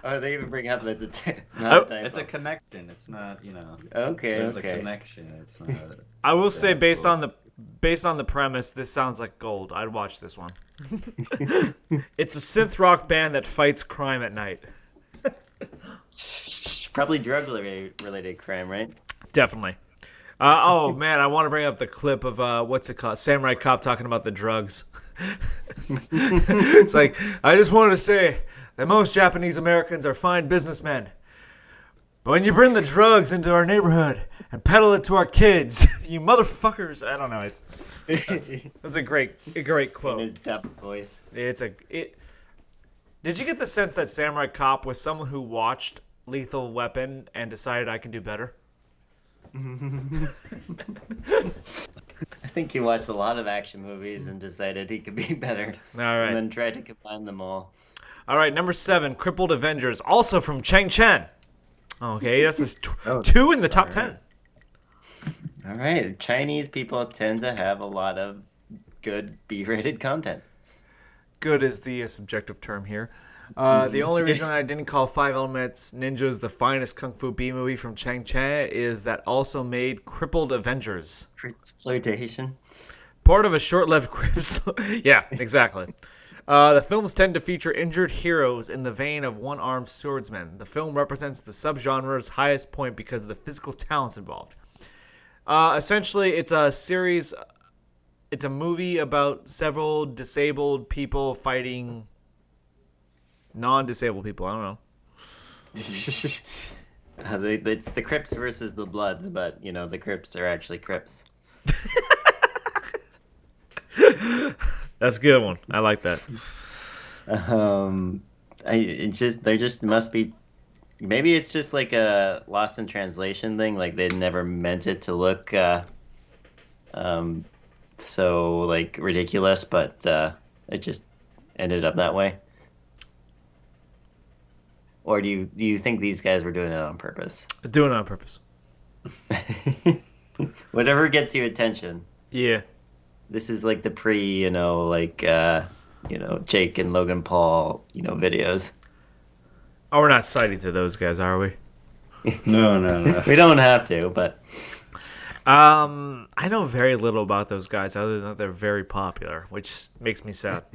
Oh, they even bring up that It's a connection. It's not, you know. Okay, There's okay. a connection. It's not. I will say, based on the premise, this sounds like gold. I'd watch this one. It's a synth rock band that fights crime at night. Probably drug-related crime, right? Definitely. Oh man, I want to bring up the clip of what's it called? Samurai Cop talking about the drugs. It's like, I just wanted to say that most Japanese Americans are fine businessmen. But when you bring the drugs into our neighborhood and peddle it to our kids, you motherfuckers. I don't know. It's a great quote. In his deep voice. Did you get the sense that Samurai Cop was someone who watched Lethal Weapon and decided I can do better? I think he watched a lot of action movies and decided he could be better. All right. And then tried to combine them all. All right, number 7, Crippled Avengers, also from Chang Chen. Okay, this is 2 in the top 10. All right. Chinese people tend to have a lot of good B-rated content. Good is the subjective term here. The only reason I didn't call Five Elements Ninjas the finest kung fu B movie from Chang Chen is that also made Crippled Avengers. Exploitation. Part of a short-lived Crips. Yeah, exactly. The films tend to feature injured heroes in the vein of one-armed swordsmen. The film represents the subgenre's highest point because of the physical talents involved. Essentially, it's a series. It's a movie about several disabled people fighting non-disabled people. I don't know. It's the Crips versus the Bloods, but, you know, the Crips are actually Crips. That's a good one. I like that. There just must be. Maybe it's just like a lost in translation thing. Like they never meant it to look so like ridiculous, but it just ended up that way. Or do you think these guys were doing it on purpose? Doing it on purpose. Whatever gets you attention. Yeah. This is like the pre, Jake and Logan Paul, videos. Oh, we're not citing to those guys, are we? No. We don't have to, but I know very little about those guys other than that they're very popular, which makes me sad.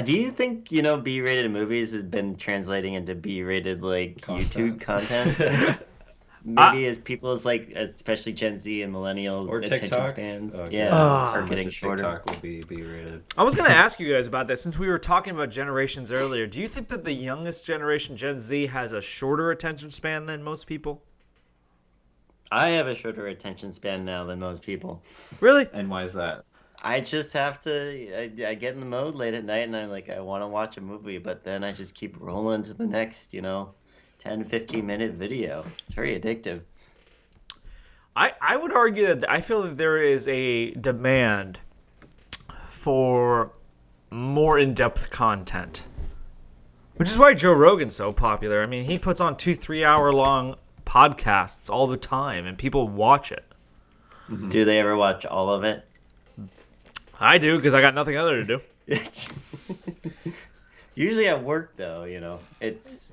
Do you think, B-rated movies has been translating into B-rated YouTube content? Maybe as people especially Gen Z and millennials or attention TikTok spans, are getting shorter. TikTok will be B-rated. I was going to ask you guys about that since we were talking about generations earlier. Do you think that the youngest generation, Gen Z, has a shorter attention span than most people? I have a shorter attention span now than most people. Really? And why is that? I just have to. I get in the mode late at night, and I'm like, I want to watch a movie, but then I just keep rolling to the next, 10, 15-minute video. It's very addictive. I would argue that I feel that there is a demand for more in-depth content, which is why Joe Rogan's so popular. I mean, he puts on 2-3 hour long podcasts all the time, and people watch it. Mm-hmm. Do they ever watch all of it? I do, because I got nothing other to do. Usually at work, though, it's...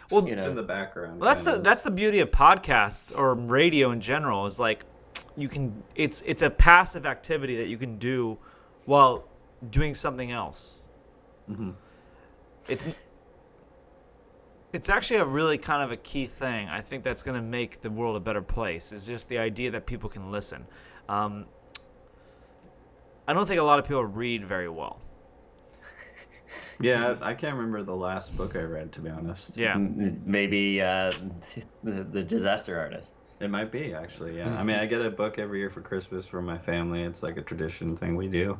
Well, it's in the background. Well, that's the beauty of podcasts or radio in general. Is like it's a passive activity that you can do while doing something else. Mm-hmm. It's actually a really kind of a key thing. I think that's going to make the world a better place. Is just the idea that people can listen. I don't think a lot of people read very well. Yeah, I can't remember the last book I read, to be honest. Yeah. Maybe the Disaster Artist. It might be, actually, yeah. I mean, I get a book every year for Christmas from my family. It's like a tradition thing we do.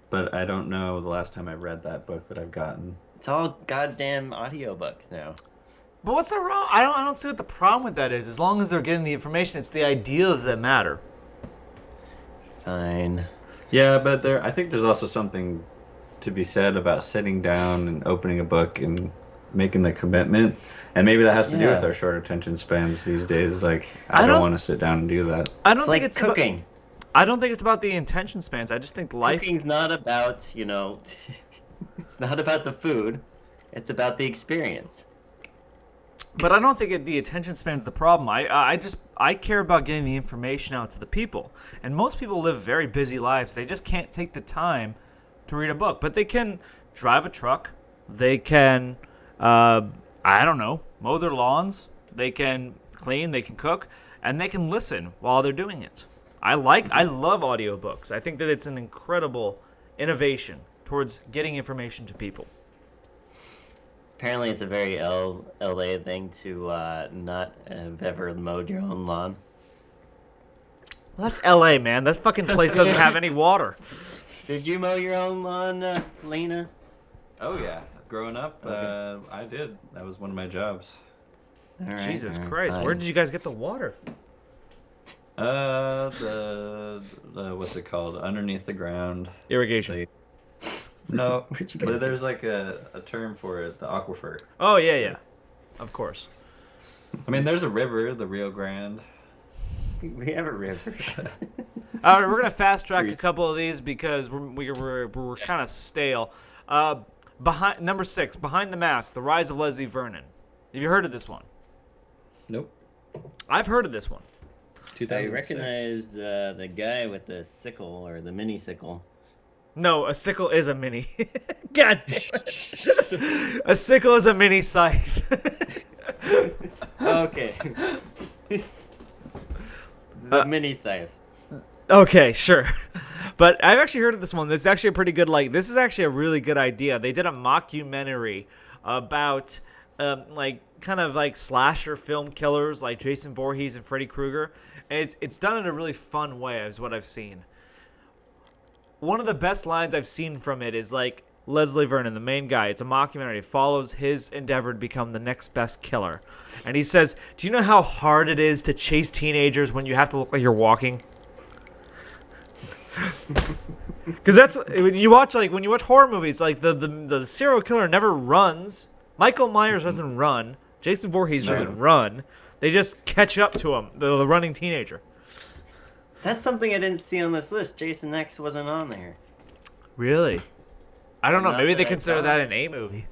But I don't know the last time I read that book that I've gotten. It's all goddamn audiobooks now. But what's the wrong? I don't see what the problem with that is. As long as they're getting the information, it's the ideas that matter. Fine. Yeah, but I think there's also something to be said about sitting down and opening a book and making the commitment. And maybe that has to do with Yeah. our short attention spans these days. Like, I don't want to sit down and do that. I don't It's think like it's cooking. I don't think it's about the attention spans. I just think life. Cooking's not about, it's not about the food. It's about the experience. But I don't think the attention span's the problem. I care about getting the information out to the people. And most people live very busy lives. They just can't take the time to read a book. But they can drive a truck. They can, I don't know, mow their lawns. They can clean. They can cook. And they can listen while they're doing it. I love audiobooks. I think that it's an incredible innovation towards getting information to people. Apparently, it's a very LA thing to not have ever mowed your own lawn. Well, that's LA, man. That fucking place doesn't have any water. Did you mow your own lawn, Lena? Oh, yeah. Growing up, I did. That was one of my jobs. All right, Jesus all right, Christ. fine. Where did you guys get the water? The what's it called? Underneath the ground. Irrigation. They- No, Where'd you get but it? there's like a term for it, the aquifer. Oh, yeah, yeah. Of course. I mean, there's a river, the Rio Grande. We have a river. All right, we're going to fast track a couple of these because we're kind of stale. Behind number 6, Behind the Mask, The Rise of Leslie Vernon. Have you heard of this one? Nope. I've heard of this one. I 2006. recognize the guy with the sickle or the mini sickle. No, a sickle is a mini. God damn it. A sickle is a mini scythe. Okay. The mini scythe. Okay, sure. But I've actually heard of this one. It's actually a pretty good, this is actually a really good idea. They did a mockumentary about, kind of like slasher film killers like Jason Voorhees and Freddy Krueger. And it's done in a really fun way, is what I've seen. One of the best lines I've seen from it is like Leslie Vernon, the main guy. It's a mockumentary. It follows his endeavor to become the next best killer. And he says, "Do you know how hard it is to chase teenagers when you have to look like you're walking?" Because that's when you watch horror movies, like the serial killer never runs. Michael Myers doesn't run. Jason Voorhees doesn't run. They just catch up to him, the running teenager. That's something I didn't see on this list. Jason X wasn't on there. Really? I don't know. Not Maybe they that I consider saw. that an A movie.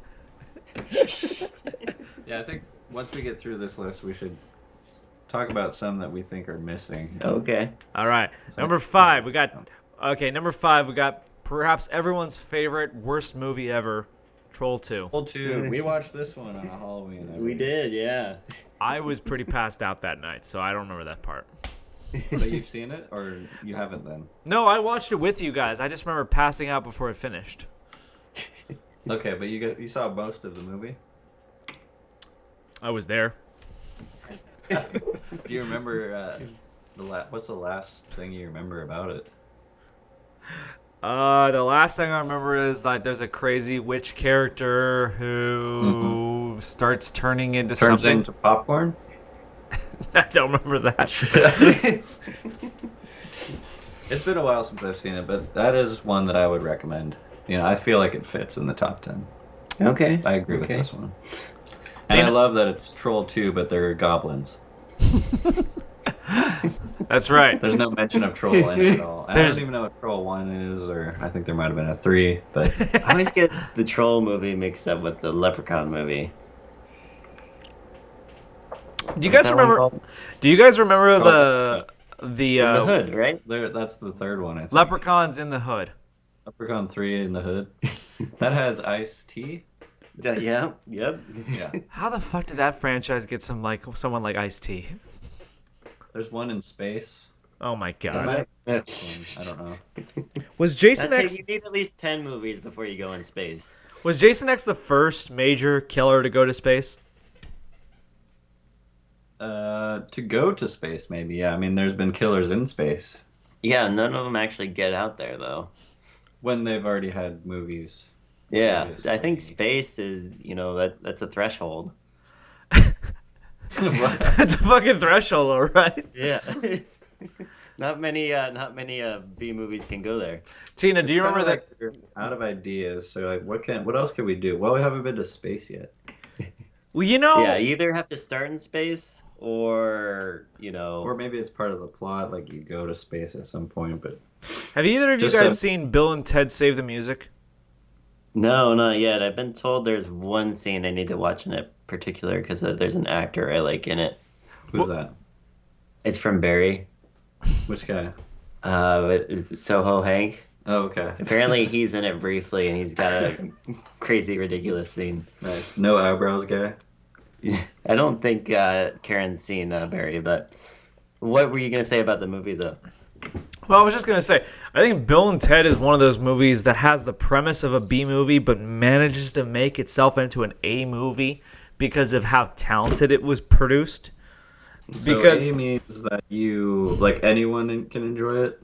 Yeah, I think once we get through this list, we should talk about some that we think are missing. Okay. All right. Number 5, we got. Okay, number 5, we got perhaps everyone's favorite worst movie ever, Troll 2. Well, too, we watched this one on a Halloween. We did, yeah. I was pretty passed out that night, so I don't remember that part. But you've seen it, or you haven't then? No, I watched it with you guys. I just remember passing out before it finished. Okay, but you saw most of the movie. I was there. Do you remember what's the last thing you remember about it? The last thing I remember is like there's a crazy witch character who starts turning into Turns something. into popcorn. I don't remember that. It's been a while since I've seen it, but that is one that I would recommend. You know, I feel like it fits in the top 10. Okay. I agree with this one. And Tina? I love that it's Troll 2, but they're goblins. That's right. There's no mention of Troll in it at all. I There's- don't even know what Troll 1 is, or I think there might have been a 3, but I always get the Troll movie mixed up with the Leprechaun movie. Do you guys What's that one remember? called? Do you guys remember Oh, the The Hood, right? that's the third one, I think. Leprechauns in the Hood? Leprechaun 3 in the Hood. That has Ice-T. Yeah, yep. Yeah. How the fuck did that franchise get someone like Ice-T? There's one in space. Oh my Is god. that- I don't know. Was Jason That's X it, you need at least 10 movies before you go in space. was Jason X the first major killer to go to space? To go to space, maybe. Yeah, I mean, there's been killers in space Yeah, none of them actually get out there, though. when they've already had movies. Yeah, Obviously. I think space is, that's a threshold. That's a fucking threshold, all right. Yeah. not many B movies can go there. Tina, do you It's remember kinda that? like out of ideas. So like, what else can we do? Well, we haven't been to space yet. Well, you know, Yeah, you either have to start in space or Or maybe it's part of the plot, like you go to space at some point. But have either of you Just guys a- seen Bill and Ted Save the Music? No, not yet. I've been told there's one scene I need to watch in it particular because there's an actor I like in it. who's that? It's from Barry. Which guy? It's Soho Hank. Oh, okay. Apparently he's in it briefly and he's got a crazy, ridiculous scene. Nice. No eyebrows guy. I don't think Karen's seen Barry, but what were you going to say about the movie, though? Well, I was just going to say, I think Bill and Ted is one of those movies that has the premise of a B movie but manages to make itself into an A movie because of how talented it was produced. Because so A means that you, like, anyone can enjoy it,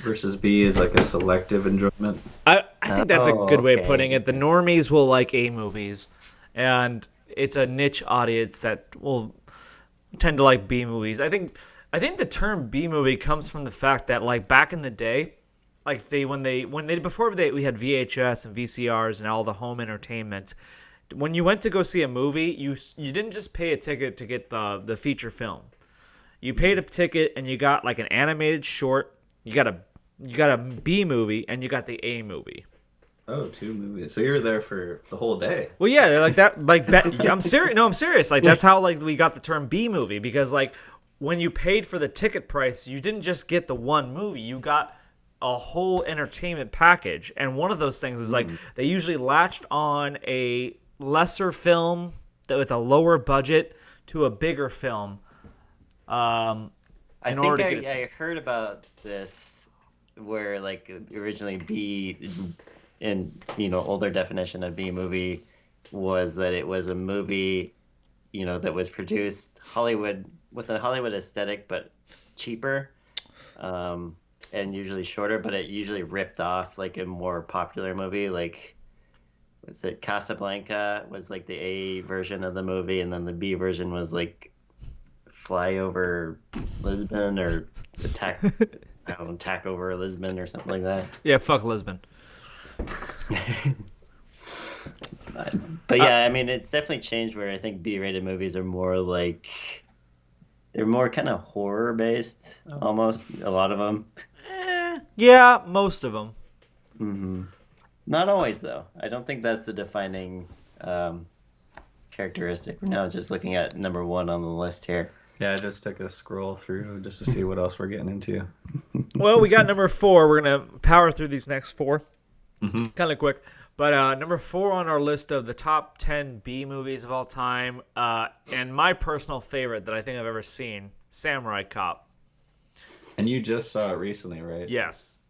versus B is like a selective enjoyment. I think that's a good way of okay. putting it. The normies will like A movies, and it's a niche audience that will tend to like B movies. I think the term B movie comes from the fact that, like, back in the day, like we had VHS and VCRs and all the home entertainment. When you went to go see a movie, you didn't just pay a ticket to get the feature film. You paid a ticket and you got like an animated short. You got a B movie and you got the A movie. Oh, 2 movies. So you're there for the whole day. Well, yeah, like that. Like that. I'm serious. No, I'm serious. Like that's how like we got the term B movie, because like when you paid for the ticket price, you didn't just get the one movie. You got a whole entertainment package. And one of those things is like they usually latched on a lesser film with a lower budget to a bigger film. I in order to think get I heard about this where, like, originally B, in, older definition of B movie was that it was a movie, that was produced Hollywood with a Hollywood aesthetic, but cheaper, and usually shorter, but it usually ripped off like a more popular movie, like, what's it, Casablanca was like the A version of the movie, and then the B version was like Fly Over Lisbon or Attack Over Lisbon or something like that. Yeah, fuck Lisbon. But yeah, I mean, it's definitely changed where I think B-rated movies are more like, they're more kind of horror based, almost, a lot of them. Yeah, most of them. Mm-hmm. Not always, though. I don't think that's the defining characteristic. We're now just looking at number 1 on the list here. Yeah, I just took a scroll through just to see what else we're getting into. Well, we got number 4. We're gonna power through these next 4, Mm-hmm. kind of quick. But number 4 on our list of the top 10 B movies of all time, and my personal favorite that I think I've ever seen, Samurai Cop. And you just saw it recently, right? Yes.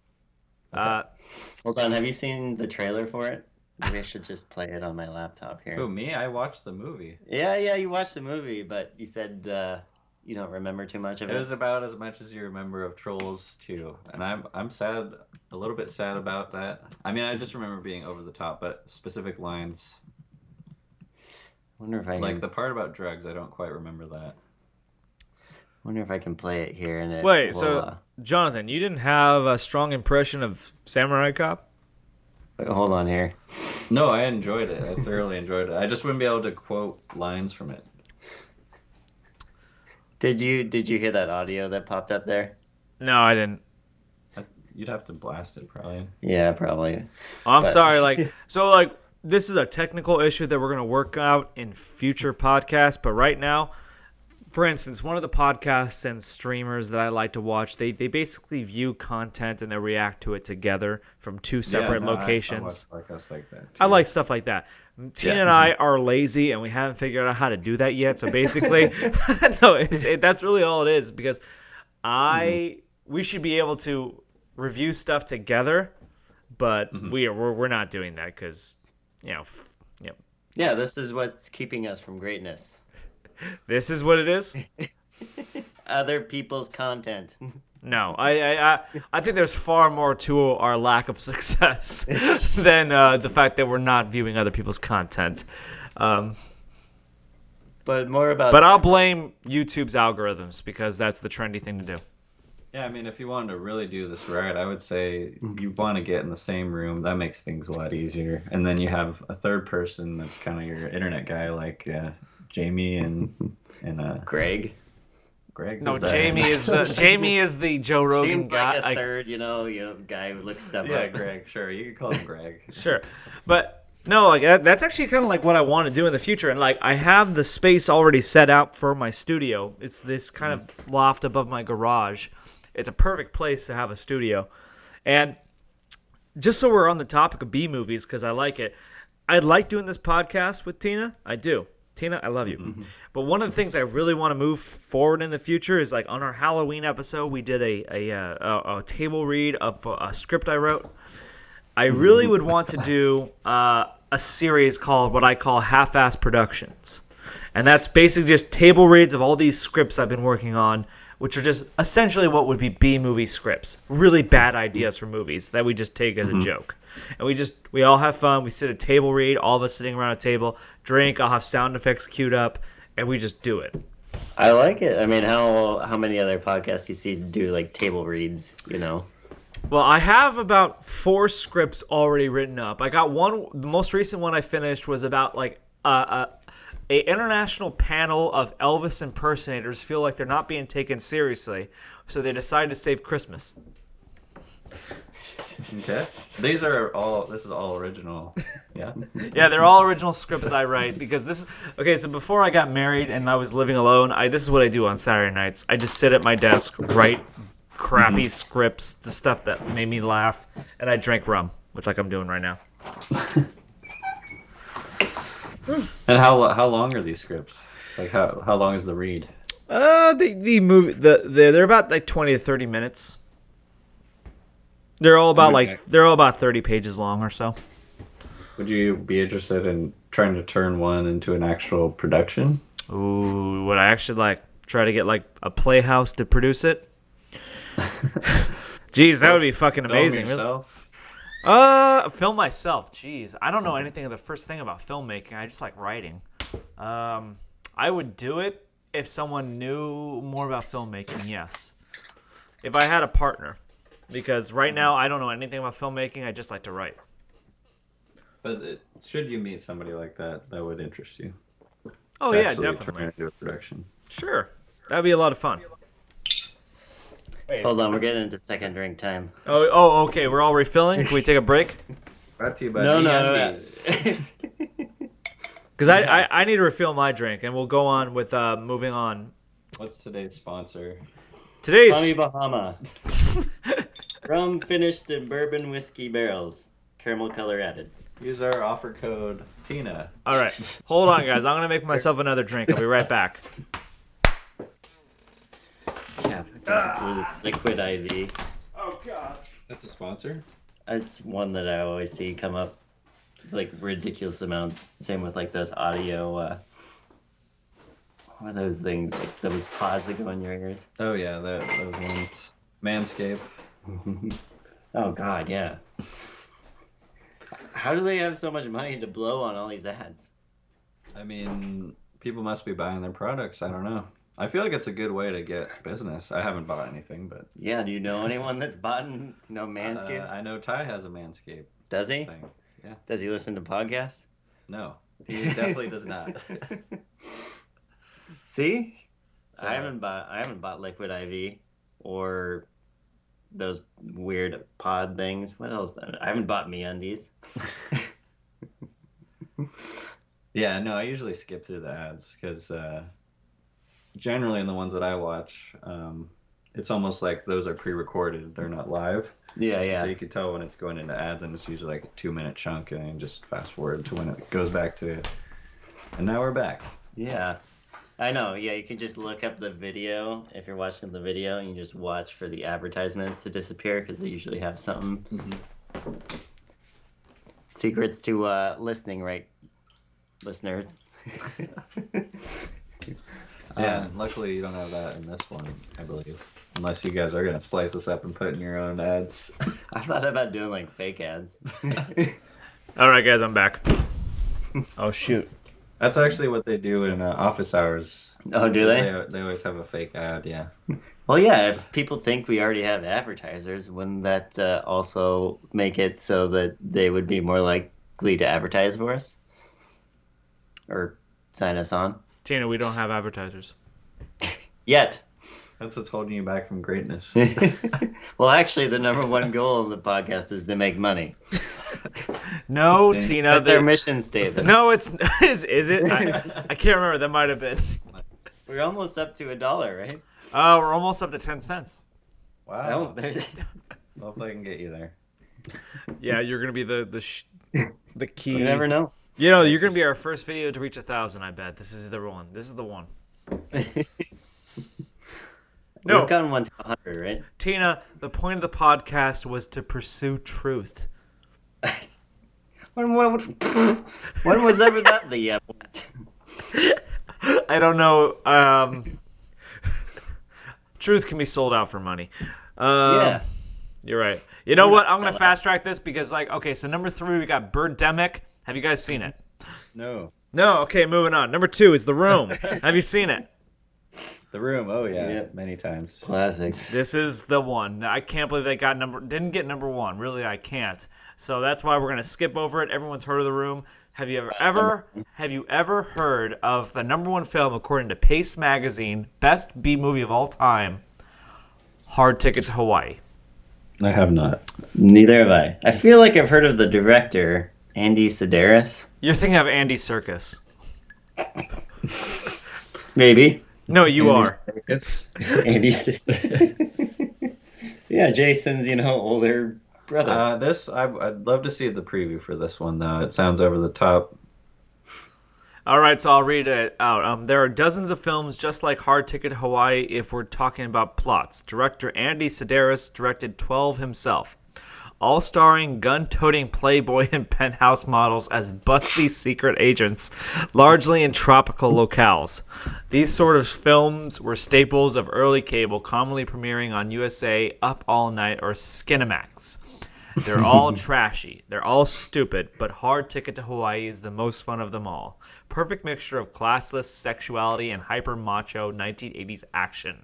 Hold on, have you seen the trailer for it? Maybe I should just play it on my laptop here. Oh, me? I watched the movie. Yeah, you watched the movie, but you said you don't remember too much of It it. was about as much as you remember of Trolls 2, and I'm sad, a little bit sad about that. I mean, I just remember being over the top, but specific lines, Wonder if I like can, the part about drugs, I don't quite remember that. wonder if I can play it here and it Wait, will, so Jonathan, you didn't have a strong impression of Samurai Cop? wait, hold on here. No, I enjoyed it. I thoroughly enjoyed it. I just wouldn't be able to quote lines from it. Did you hear that audio that popped up there? No, I didn't. You'd have to blast it, probably. Yeah, probably. Oh, I'm But- sorry. Like, this is a technical issue that we're gonna work out in future podcasts. But right now, for instance, one of the podcasts and streamers that I like to watch, they basically view content and they react to it together from 2 separate locations. I watch podcasts like that, too. I like stuff like that. Tina and I are lazy, and we haven't figured out how to do that yet. So basically, that's really all it is. Because we should be able to review stuff together, but we're not doing that because, Yeah, this is what's keeping us from greatness. this is what it is. Other people's content. No, I think there's far more to our lack of success than the fact that we're not viewing other people's content. But more about. But I'll blame YouTube's algorithms because that's the trendy thing to do. Yeah, I mean, if you wanted to really do this right, I would say you want to get in the same room. That makes things a lot easier. And then you have a third person that's kind of your internet guy, like Jamie and Greg. Greg. No, is that- Jamie is the Joe Rogan Seems guy. like a third, guy who looks stuff Yeah, up. Greg. Sure, you could call him Greg. Sure, but no, like that's actually kind of like what I want to do in the future, and like I have the space already set out for my studio. It's this kind of loft above my garage. It's a perfect place to have a studio, and just so we're on the topic of B movies, because I like it, I like doing this podcast with Tina. I do. Tina, I love you. But one of the things I really want to move forward in the future is like on our Halloween episode, we did a table read of a script I wrote. I really would want to do a series called what I call Half-Ass Productions. And that's basically just table reads of all these scripts I've been working on, which are just essentially what would be B-movie scripts. Really bad ideas for movies that we just take as a joke. And we all have fun. We sit at a table read, all of us sitting around a table, drink, I'll have sound effects queued up, and we just do it. I like it. I mean, how many other podcasts do you see do like table reads, Well, I have about 4 scripts already written up. I got one. The most recent one I finished was about like a international panel of Elvis impersonators feel like they're not being taken seriously, so they decide to save Christmas. Okay. This is all original. Yeah. Yeah, they're all original scripts I write because this is okay. So before I got married and I was living alone, this is what I do on Saturday nights. I just sit at my desk, write crappy scripts, the stuff that made me laugh, and I drink rum, which like I'm doing right now. And how long are these scripts? Like how long is the read? The movie they're about like 20 to 30 minutes. They're all about 30 pages long or so. Would you be interested in trying to turn one into an actual production? Ooh, would I actually try to get like a playhouse to produce it? Jeez, that would be fucking amazing. Film yourself? Film myself. Jeez, I don't know anything of the first thing about filmmaking. I just like writing. I would do it if someone knew more about filmmaking. Yes, if I had a partner, because right now I don't know anything about filmmaking. I just like to write. But should you meet somebody like that, that would interest you. Oh to yeah, actually definitely. Turn it into a production. Sure, that'd be a lot of fun. Hold on, we're getting into second drink time. Oh, okay. We're all refilling. Can we take a break? Brought to you by No. Because I need to refill my drink, and we'll go on with moving on. What's today's sponsor? Today's Tommy Bahama. Rum finished in bourbon whiskey barrels. Caramel color added. Use our offer code TINA. all right. Hold on, guys. I'm gonna make myself another drink. I'll be right back. Yeah, liquid IV. Oh gosh. That's a sponsor? It's one that I always see come up, like ridiculous amounts. Same with like those audio. What are those things? Like those pods that go in your ears. Oh yeah, those ones. Manscaped. Oh God, yeah. How do they have so much money to blow on all these ads? I mean, people must be buying their products. I don't know. I feel like it's a good way to get business. I haven't bought anything, but Yeah, do you know anyone that's bought Manscaped? I know Ty has a Manscaped Does he? thing. Yeah. Does he listen to podcasts? No, he definitely does not. See? So- I haven't bought Liquid IV or those weird pod things. What else? I haven't bought MeUndies. Yeah, no, I usually skip through the ads because generally in the ones that I watch, it's almost like those are pre-recorded. They're not live. Yeah. So you can tell when it's going into ads, and it's usually like a 2-minute chunk, and you just fast forward to when it goes back to. And now we're back. Yeah. I know. Yeah, you can just look up the video if you're watching the video, and you just watch for the advertisement to disappear because they usually have something. Mm-hmm. Secrets to listening, right, listeners? Yeah, luckily you don't have that in this one, I believe. Unless you guys are going to splice this up and put in your own ads. I thought about doing like fake ads. All right, guys, I'm back. Oh shoot. That's actually what they do in office hours. Oh, do they? They always have a fake ad, yeah. Well, Well, yeah, if people think we already have advertisers, wouldn't that also make it so that they would be more likely to advertise for us? Or sign us on? Tina, we don't have advertisers. Yet. That's what's holding you back from greatness. Well, actually, the number one goal of the podcast is to make money. No, Tina. That's our mission statement. No, it's is it? I can't remember. That might have been. We're almost up to $1, right? Oh, we're almost up to 10 cents. Wow. Oh, Hopefully I can get you there. Yeah, you're gonna be the key. you never know. You know, you're gonna be our first video to reach 1,000. I bet this is the one. This is the one. No, We've gotten 1 to 100, right? Tina. The point of the podcast was to pursue truth. When was ever that the I don't know. Truth can be sold out for money. Yeah. You're right. You know what? I'm going to fast track this because, okay, so number 3, we got Birdemic. Have you guys seen it? No. No? Okay, moving on. Number 2 is The Room. Have you seen it? The Room. Oh, yeah. Yeah. Many times. Classics. This is the one. I can't believe they didn't get number 1. Really, I can't. So that's why we're going to skip over it. Everyone's heard of The Room. Have you ever heard of the number 1 film according to Pace Magazine, best B movie of all time, Hard Ticket to Hawaii? I have not. Neither have I. I feel like I've heard of the director, Andy Sedaris. You're thinking of Andy Serkis. Maybe. No, you are. It's Andy Yeah, Jason's, older brother. I'd love to see the preview for this one though. It sounds over the top. All right, so I'll read it out. There are dozens of films just like Hard Ticket to Hawaii if we're talking about plots. Director Andy Sedaris directed 12 himself, all starring gun-toting playboy and penthouse models as busty secret agents, largely in tropical locales. These sort of films were staples of early cable, commonly premiering on USA, Up All Night, or Skinamax. They're all trashy. They're all stupid, but Hard Ticket to Hawaii is the most fun of them all. Perfect mixture of classless sexuality and hyper-macho 1980s action.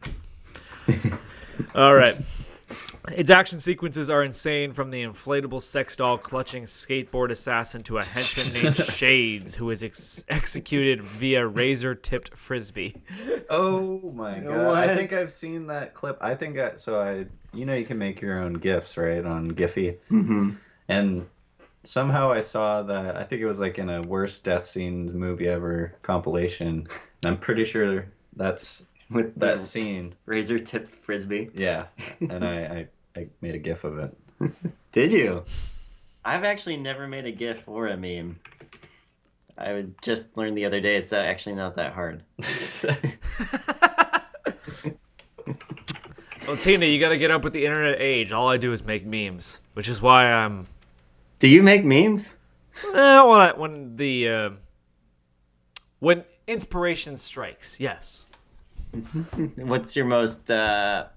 All right. Its action sequences are insane, from the inflatable sex doll clutching skateboard assassin to a henchman named Shades, who is executed via razor-tipped frisbee. Oh my god! What? I think I've seen that clip. You can make your own GIFs, right, on Giphy. Mm-hmm. And somehow I saw that. I think it was like in a worst death scenes movie ever compilation. And I'm pretty sure that's With that the scene. razor-tipped frisbee. Yeah, and I made a GIF of it. Did you? I've actually never made a GIF or a meme. I just learned the other day it's actually not that hard. Well, Tina, you got to get up with the internet age. All I do is make memes, which is why I'm... Do you make memes? When inspiration strikes, yes. What's your most the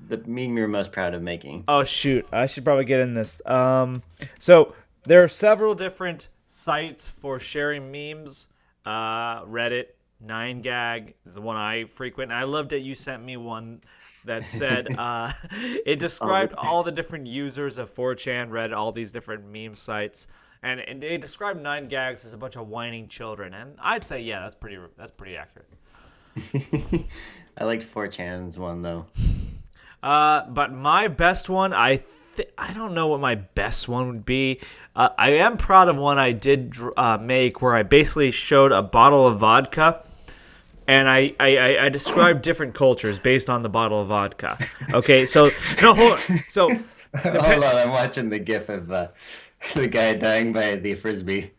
meme you're most proud of making? Oh shoot, I should probably get in this. So there are several different sites for sharing memes. Reddit, 9gag is the one I frequent. And I loved it. You sent me one that said it described all the different users of 4chan, Reddit, all these different meme sites, and they described 9gags as a bunch of whining children. And I'd say, yeah, that's pretty accurate. I liked 4chan's one though. But my best one, I don't know what my best one would be. I am proud of one I did make where I basically showed a bottle of vodka, and I described different cultures based on the bottle of vodka. Okay, so no, hold on. So Hold on, I'm watching the GIF of the guy dying by the frisbee.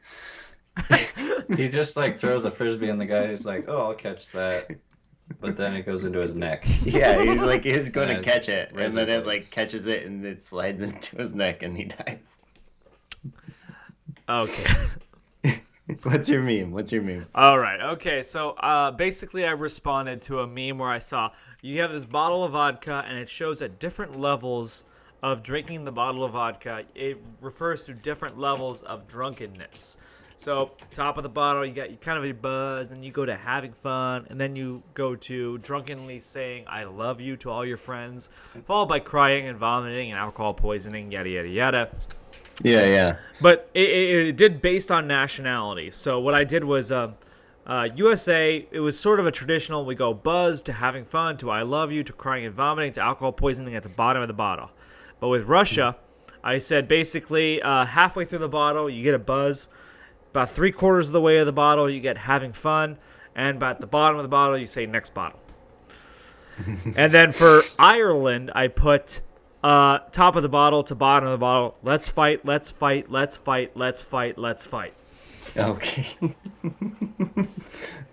He just like throws a frisbee and the guy's like, "Oh, I'll catch that," but then it goes into his neck. Yeah, he's going to catch it, and razor then it blades. catches it and it slides into his neck and he dies. okay. What's your meme? All right. Okay. So basically, I responded to a meme where I saw you have this bottle of vodka, and it shows at different levels of drinking the bottle of vodka. It refers to different levels of drunkenness. So top of the bottle, you got kind of a buzz, then you go to having fun, and then you go to drunkenly saying "I love you" to all your friends, followed by crying and vomiting and alcohol poisoning, yada yada yada. Yeah. But it did based on nationality. So what I did was USA, it was sort of a traditional, we go buzz to having fun to I love you to crying and vomiting to alcohol poisoning at the bottom of the bottle. But with Russia, I said basically halfway through the bottle, you get a buzz. About 3/4 of the way of the bottle, you get having fun. And about the bottom of the bottle, you say next bottle. And then for Ireland, I put top of the bottle to bottom of the bottle. Let's fight, let's fight, let's fight, let's fight, let's fight. Okay.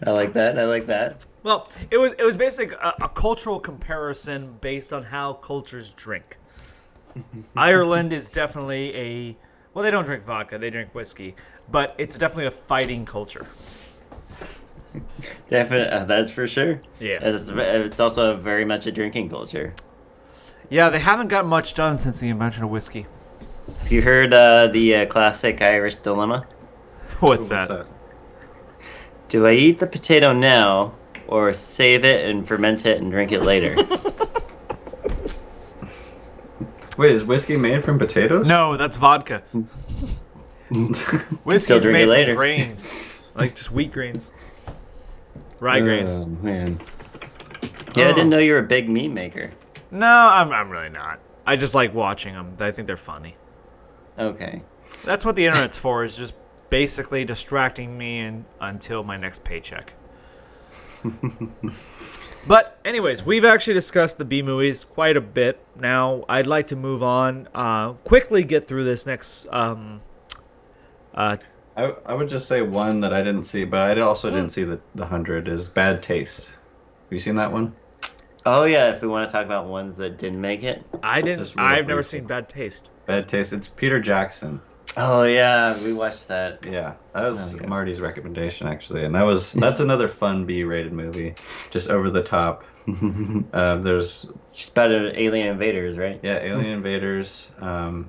I like that. Well, it was basically a cultural comparison based on how cultures drink. Ireland is definitely well, they don't drink vodka, they drink whiskey, but it's definitely a fighting culture. Definitely, that's for sure. Yeah. It's also very much a drinking culture. Yeah, they haven't got much done since the invention of whiskey. Have you heard the classic Irish dilemma? What's that? Do I eat the potato now, or save it and ferment it and drink it later? Wait, is whiskey made from potatoes? No, that's vodka. Whiskey's drink made it later. from grains, like just wheat grains, rye grains. Oh, man. Yeah, I didn't know you were a big meme maker. No, I'm really not. I just like watching them. I think they're funny. Okay. That's what the internet's for, is just basically distracting me until my next paycheck. But anyways, we've actually discussed the B movies quite a bit. Now, I'd like to move on, quickly get through this next... I would just say one that I didn't see, but I also didn't see the 100, is Bad Taste. Have you seen that one? Oh, yeah, if we want to talk about ones that didn't make it. I didn't. Just real I've never briefly. seen Bad Taste. Bad Taste. It's Peter Jackson. Oh, yeah, we watched that. Yeah, that was Oh, yeah. Marty's recommendation, actually, and that's another fun B-rated movie, just over the top. There's Just about alien invaders, right? alien invaders, and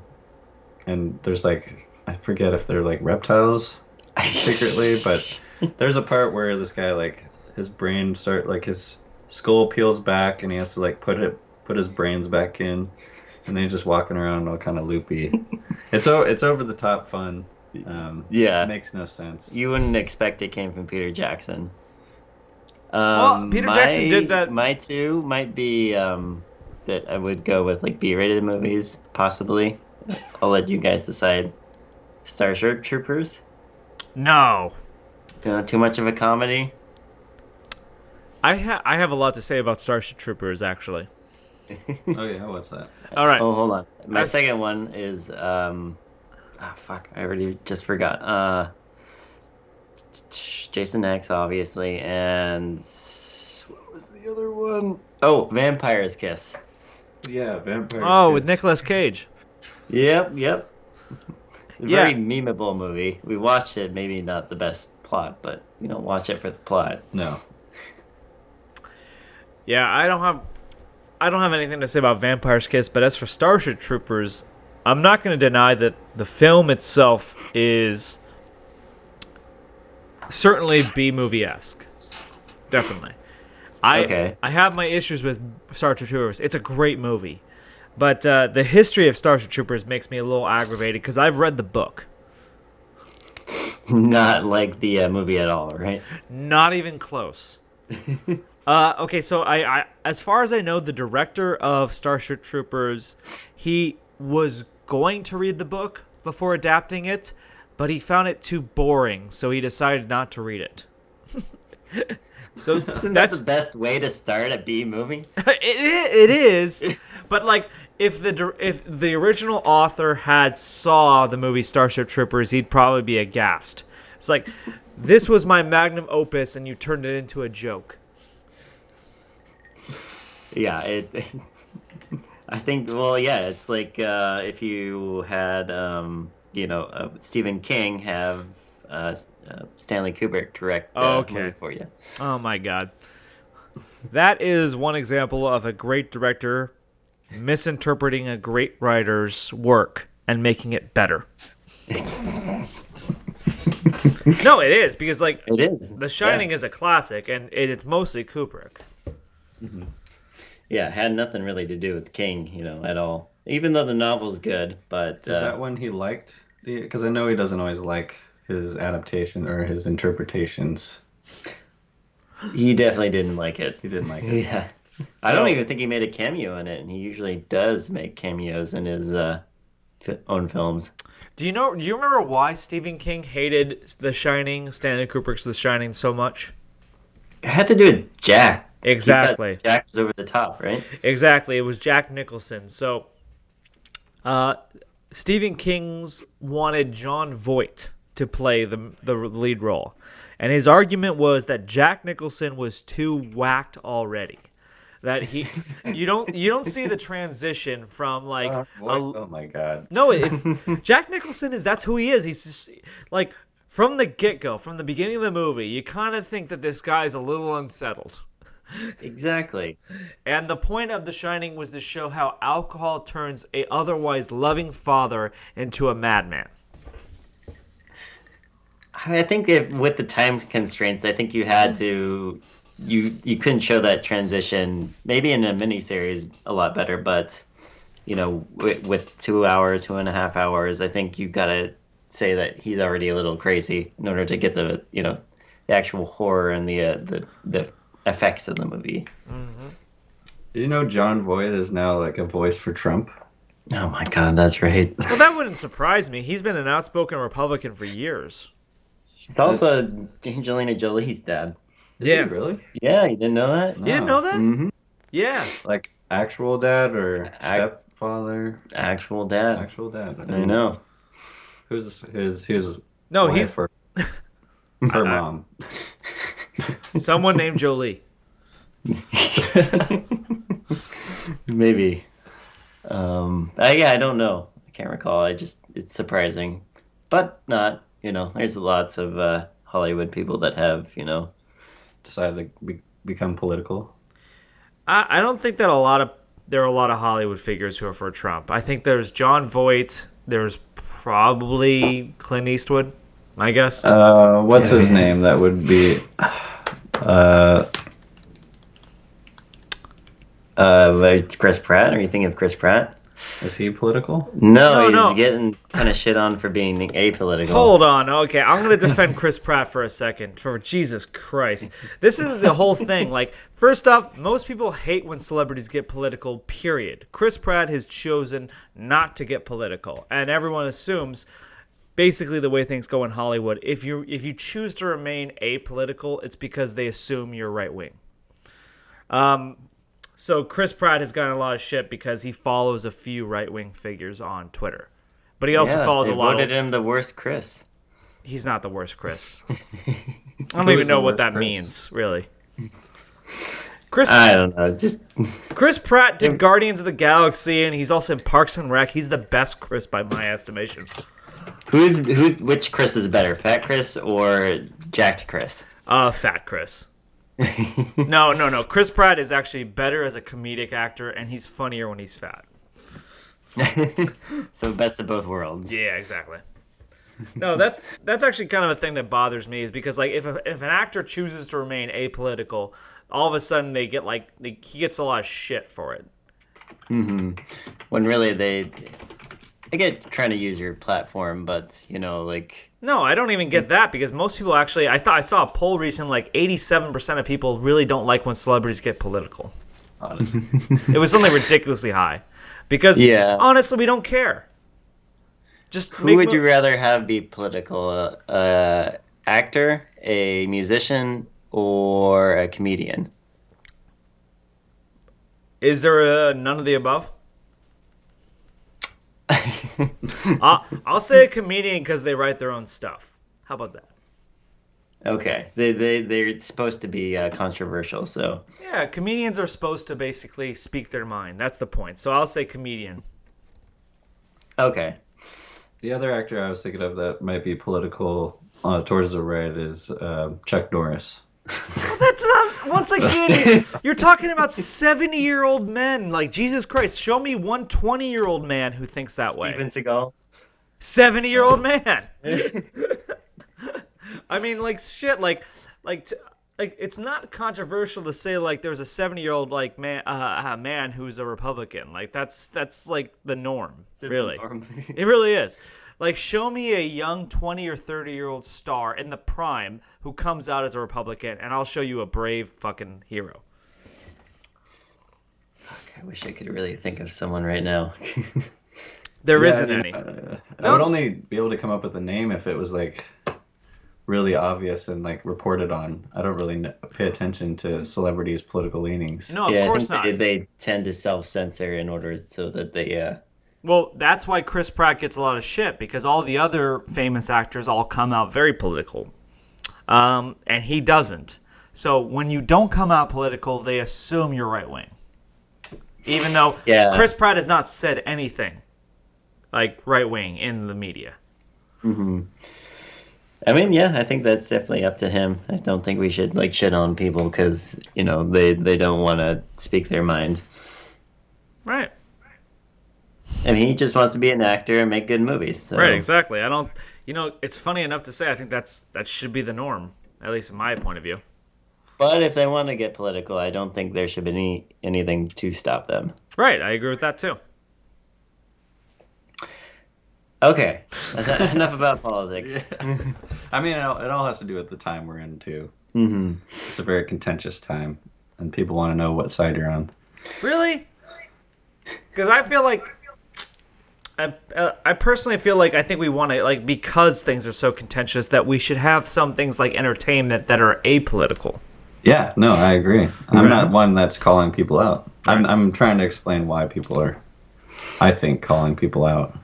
there's like, I forget if they're like reptiles secretly, but there's a part where this guy, like, his brain his skull peels back and he has to like put his brains back in, and then he's just walking around all kind of loopy. It's over the top fun. Yeah. It makes no sense. You wouldn't expect it came from Peter Jackson. Well, Peter Jackson did that- My two might be that I would go with like B-rated movies, possibly. I'll let you guys decide. Starship Troopers. No. Too much of a comedy. I have a lot to say about Starship Troopers, actually. Oh yeah, what's that? All right. Oh, hold on. My That's- second one is fuck, I already just forgot. Jason X, obviously, and what was the other one? Oh, Vampire's Kiss. Yeah, Vampire. Oh, with Nicolas Cage. Yep. Yeah. Very memeable movie. We watched it, maybe not the best plot, but watch it for the plot. No. Yeah, I don't have anything to say about Vampire's Kiss, but as for Starship Troopers, I'm not going to deny that the film itself is certainly B-movie-esque. Definitely. Okay. I have my issues with Starship Troopers. It's a great movie. But the history of Starship Troopers makes me a little aggravated because I've read the book. Not like the movie at all, right? Not even close. Okay, so I as far as I know, the director of Starship Troopers, he was going to read the book before adapting it, but he found it too boring, so he decided not to read it. So Isn't that the best way to start a B movie? it is, but like if the original author had saw the movie Starship Troopers, he'd probably be aghast. It's like, this was my magnum opus, and you turned it into a joke. Yeah, I think. Well, yeah, it's like if you had, Stephen King have Stanley Kubrick direct Okay. movie for you. Oh my god. That is one example of a great director misinterpreting a great writer's work and making it better. No, it is because like It is. The Shining is a classic, and it's mostly Kubrick. Yeah, it had nothing really to do with King, at all. Even though the novel's good, but Is that one he liked? Because I know he doesn't always like his adaptation or his interpretations. he definitely didn't like it. He didn't like it. Yeah. I don't even think he made a cameo in it, and he usually does make cameos in his own films. Do you remember why Stephen King hated The Shining, Stanley Kubrick's The Shining, so much? It had to do with Jack. Exactly. Jack was over the top, right? Exactly. It was Jack Nicholson. So, Stephen King's wanted Jon Voight to play the lead role, and his argument was that Jack Nicholson was too whacked already. That you don't see the transition from like oh my god. No, Jack Nicholson that's who he is. He's just like from the get-go, from the beginning of the movie, you kind of think that this guy's a little unsettled. Exactly. And the point of The Shining was to show how alcohol turns a otherwise loving father into a madman. I think with the time constraints, I think you had to you couldn't show that transition maybe in a miniseries a lot better, but with 2 hours, 2.5 hours, I think you gotta say that he's already a little crazy in order to get the the actual horror and the effects of the movie. Mm-hmm. Did you know Jon Voight is now like a voice for Trump? Oh my god, that's right. Well, that wouldn't surprise me. He's been an outspoken Republican for years. He's also Angelina Jolie's dad. Is he really? Yeah, you didn't know that? You didn't know that? Mm-hmm. Yeah. Like actual dad or stepfather? Actual dad. Actual dad. I know. Who's his No, wife he's or her mom? someone named Jolie. Maybe. I don't know. I can't recall. It's surprising, but not. There's lots of Hollywood people that have Decided to become political. I don't think that there are a lot of Hollywood figures who are for Trump. I think there's Jon Voight. There's probably Clint Eastwood, I guess. What's his name? That would be. Chris Pratt? Are you thinking of Chris Pratt? Is he political? No, No. he's getting kind of shit on for being apolitical. Hold on. Okay, I'm going to defend Chris Pratt for a second. For Jesus Christ. This is the whole thing. Like, first off, most people hate when celebrities get political, period. Chris Pratt has chosen not to get political. And everyone assumes, basically the way things go in Hollywood, if you choose to remain apolitical, it's because they assume you're right-wing. So Chris Pratt has gotten a lot of shit because he follows a few right-wing figures on Twitter. But he also follows a lot of... voted him the worst Chris. He's not the worst Chris. I don't even know what that means, really. I don't know. Chris Pratt did Guardians of the Galaxy, and he's also in Parks and Rec. He's the best Chris by my estimation. Which Chris is better, Fat Chris or Jacked Chris? Fat Chris. No. Chris Pratt is actually better as a comedic actor, and he's funnier when he's fat. So best of both worlds. Yeah, exactly. No, that's actually kind of a thing that bothers me, is because like if an actor chooses to remain apolitical, all of a sudden he gets a lot of shit for it. Mm-hmm. When really they get trying to use your platform, but No, I don't even get that, because most people actually, I saw a poll recently, like 87% of people really don't like when celebrities get political. Honestly. It was something ridiculously high. Because, honestly, we don't care. Who would you rather have be political? Actor, a musician, or a comedian? Is there none of the above? I'll say a comedian because they write their own stuff. How about that? Okay, they're supposed to be controversial, so yeah, comedians are supposed to basically speak their mind. That's the point. So I'll say comedian. Okay. The other actor I was thinking of that might be political towards the right is Chuck Norris. Well, that's not. Once again, you're talking about 70-year-old men. Like, Jesus Christ, show me one 20-year-old man who thinks that way. Steven Seagal. 70-year-old man. I mean, like shit, like it's not controversial to say like there's a 70-year-old like man who's a Republican. Like that's like the norm, really. It really is. Like, show me a young 20 or 30-year-old star in the prime who comes out as a Republican, and I'll show you a brave fucking hero. I wish I could really think of someone right now. There isn't any. I would only be able to come up with a name if it was like really obvious and like reported on. I don't really pay attention to celebrities' political leanings. No, of course I think not. they tend to self-censor in order so that they... Well, that's why Chris Pratt gets a lot of shit, because all the other famous actors all come out very political. And he doesn't. So when you don't come out political, they assume you're right-wing. Even though Chris Pratt has not said anything like right-wing in the media. Mm-hmm. I mean, yeah, I think that's definitely up to him. I don't think we should like shit on people because, you know, they don't want to speak their mind. Right. And he just wants to be an actor and make good movies. So. Right, exactly. I don't, you know, it's funny enough to say I think that should be the norm, at least in my point of view. But if they want to get political, I don't think there should be anything to stop them. Right, I agree with that too. Okay, enough about politics. Yeah. I mean, it all has to do with the time we're in too. Mm-hmm. It's a very contentious time, and people want to know what side you're on. Really? Because I feel like, I personally feel like I think we want to, like, because things are so contentious, that we should have some things like entertainment that are apolitical. Yeah, no, I agree. I'm not one that's calling people out. I'm trying to explain why people are, I think, calling people out.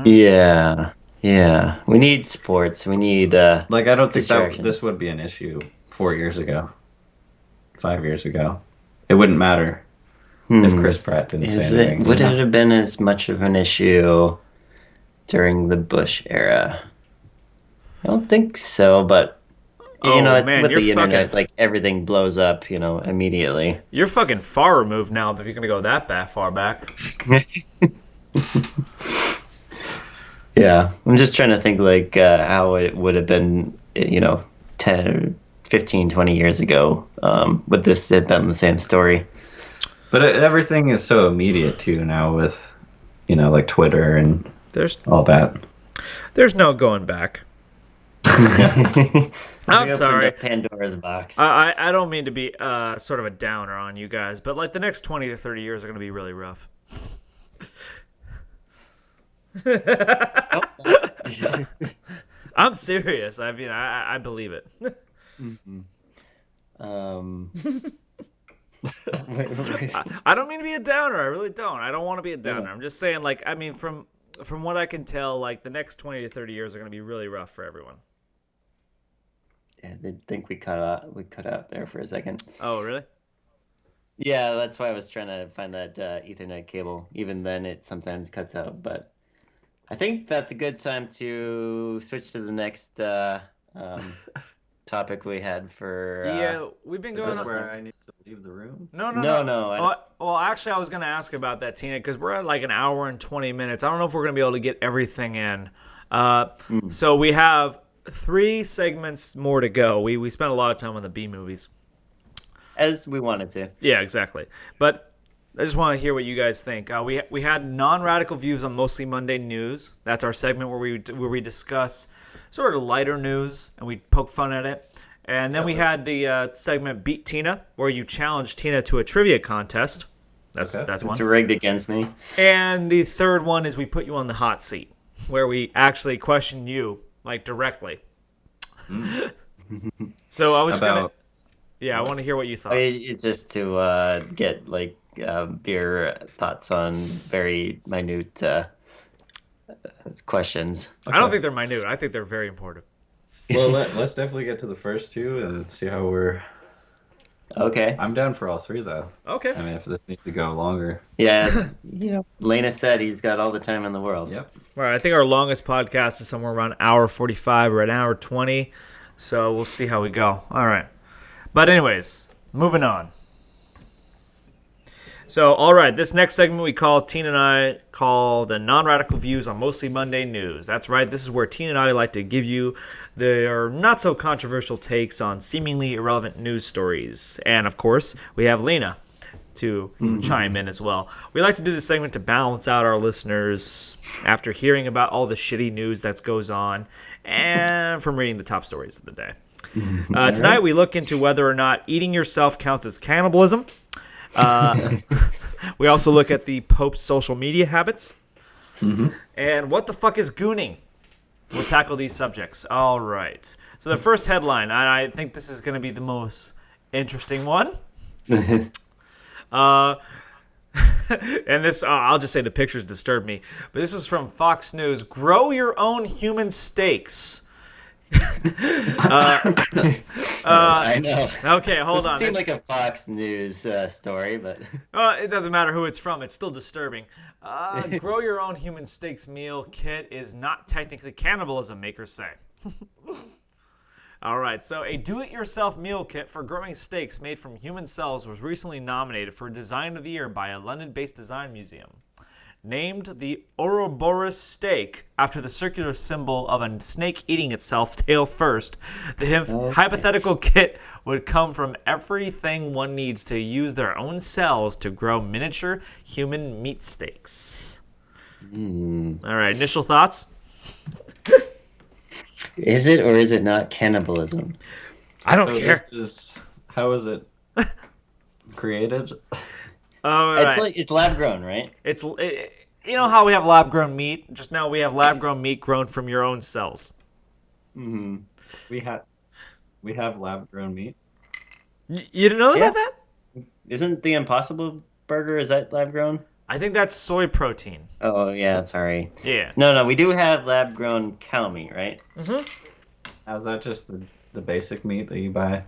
Yeah. We need sports. We need like I don't think distraction. this would be an issue 4 years ago, 5 years ago. It wouldn't matter if Chris Pratt didn't say anything. Would it have been as much of an issue during the Bush era? I don't think so, but you know, it's with the internet, like everything blows up, you know, immediately. You're fucking far removed now if you're gonna go that far back. Yeah, I'm just trying to think like how it would have been, you know, 10, 15, 20 years ago. Would this have been the same story? But everything is so immediate too now with, you know, like Twitter and all that. There's no going back. I'm sorry. Pandora's box. I don't mean to be sort of a downer on you guys, but like the next 20 to 30 years are going to be really rough. I'm serious. I mean, I believe it. I don't mean to be a downer. I really don't. I don't want to be a downer. I'm just saying, like, I mean, from what I can tell, like the next 20 to 30 years are going to be really rough for everyone. Yeah, I think we cut out there for a second. Oh, really? Yeah, that's why I was trying to find that Ethernet cable. Even then, it sometimes cuts out. But I think that's a good time to switch to the next topic we had for. Yeah, we've been going. Is this where I need to leave the room? No. Well, actually, I was going to ask about that, Tina, because we're at like an hour and 20 minutes. I don't know if we're going to be able to get everything in. So we have 3 segments more to go. We spent a lot of time on the B movies. As we wanted to. Yeah, exactly. But I just want to hear what you guys think. We had non-radical views on mostly Monday news. That's our segment where we discuss sort of lighter news and we poke fun at it. And then we had the segment Beat Tina, where you challenge Tina to a trivia contest. That's one. It's rigged against me. And the third one is we put you on the hot seat, where we actually question you like directly. So I was gonna. Yeah, I want to hear what you thought. It's just to get like your thoughts on very minute questions. Okay. I don't think they're minute. I think they're very important. Well, let's definitely get to the first 2 and see how we're. Okay. I'm down for all 3 though. Okay. I mean, if this needs to go longer. Yeah, you know, Lena said he's got all the time in the world. Yep. All right. I think our longest podcast is somewhere around hour 45 or an hour 20. So we'll see how we go. All right. But anyways, moving on. So, all right, this next segment Tina and I call the non-radical views on mostly mundane news. That's right, this is where Tina and I like to give you their not-so-controversial takes on seemingly irrelevant news stories. And, of course, we have Lena to chime in as well. We like to do this segment to balance out our listeners after hearing about all the shitty news that goes on and from reading the top stories of the day. Tonight, we look into whether or not eating yourself counts as cannibalism. We also look at the Pope's social media habits. And what the fuck is gooning? We'll tackle these subjects. All right. So the first headline, and I think this is going to be the most interesting one. And this, I'll just say the pictures disturb me. But this is from Fox News. Grow your own human steaks. I know. Okay, hold on. It seemed like a Fox News story, but It doesn't matter who it's from. It's still disturbing. Grow your own human steaks meal kit is not technically cannibalism, makers say. All right, so a do-it-yourself meal kit for growing steaks made from human cells was recently nominated for Design of the Year by a London-based design museum. Named the Ouroboros steak after the circular symbol of a snake eating itself tail first, the hypothetical kit would come from everything one needs to use their own cells to grow miniature human meat steaks. All right, initial thoughts? is it or is it not cannibalism? I don't care. How is it created? All right. It's lab grown, right? You know how we have lab grown meat? Just now we have lab grown meat grown from your own cells. We have lab grown meat. You didn't know about that? Isn't the Impossible Burger, is that lab grown? I think that's soy protein. Oh yeah, sorry. Yeah. No, we do have lab grown cow meat, right? Is that just the basic meat that you buy?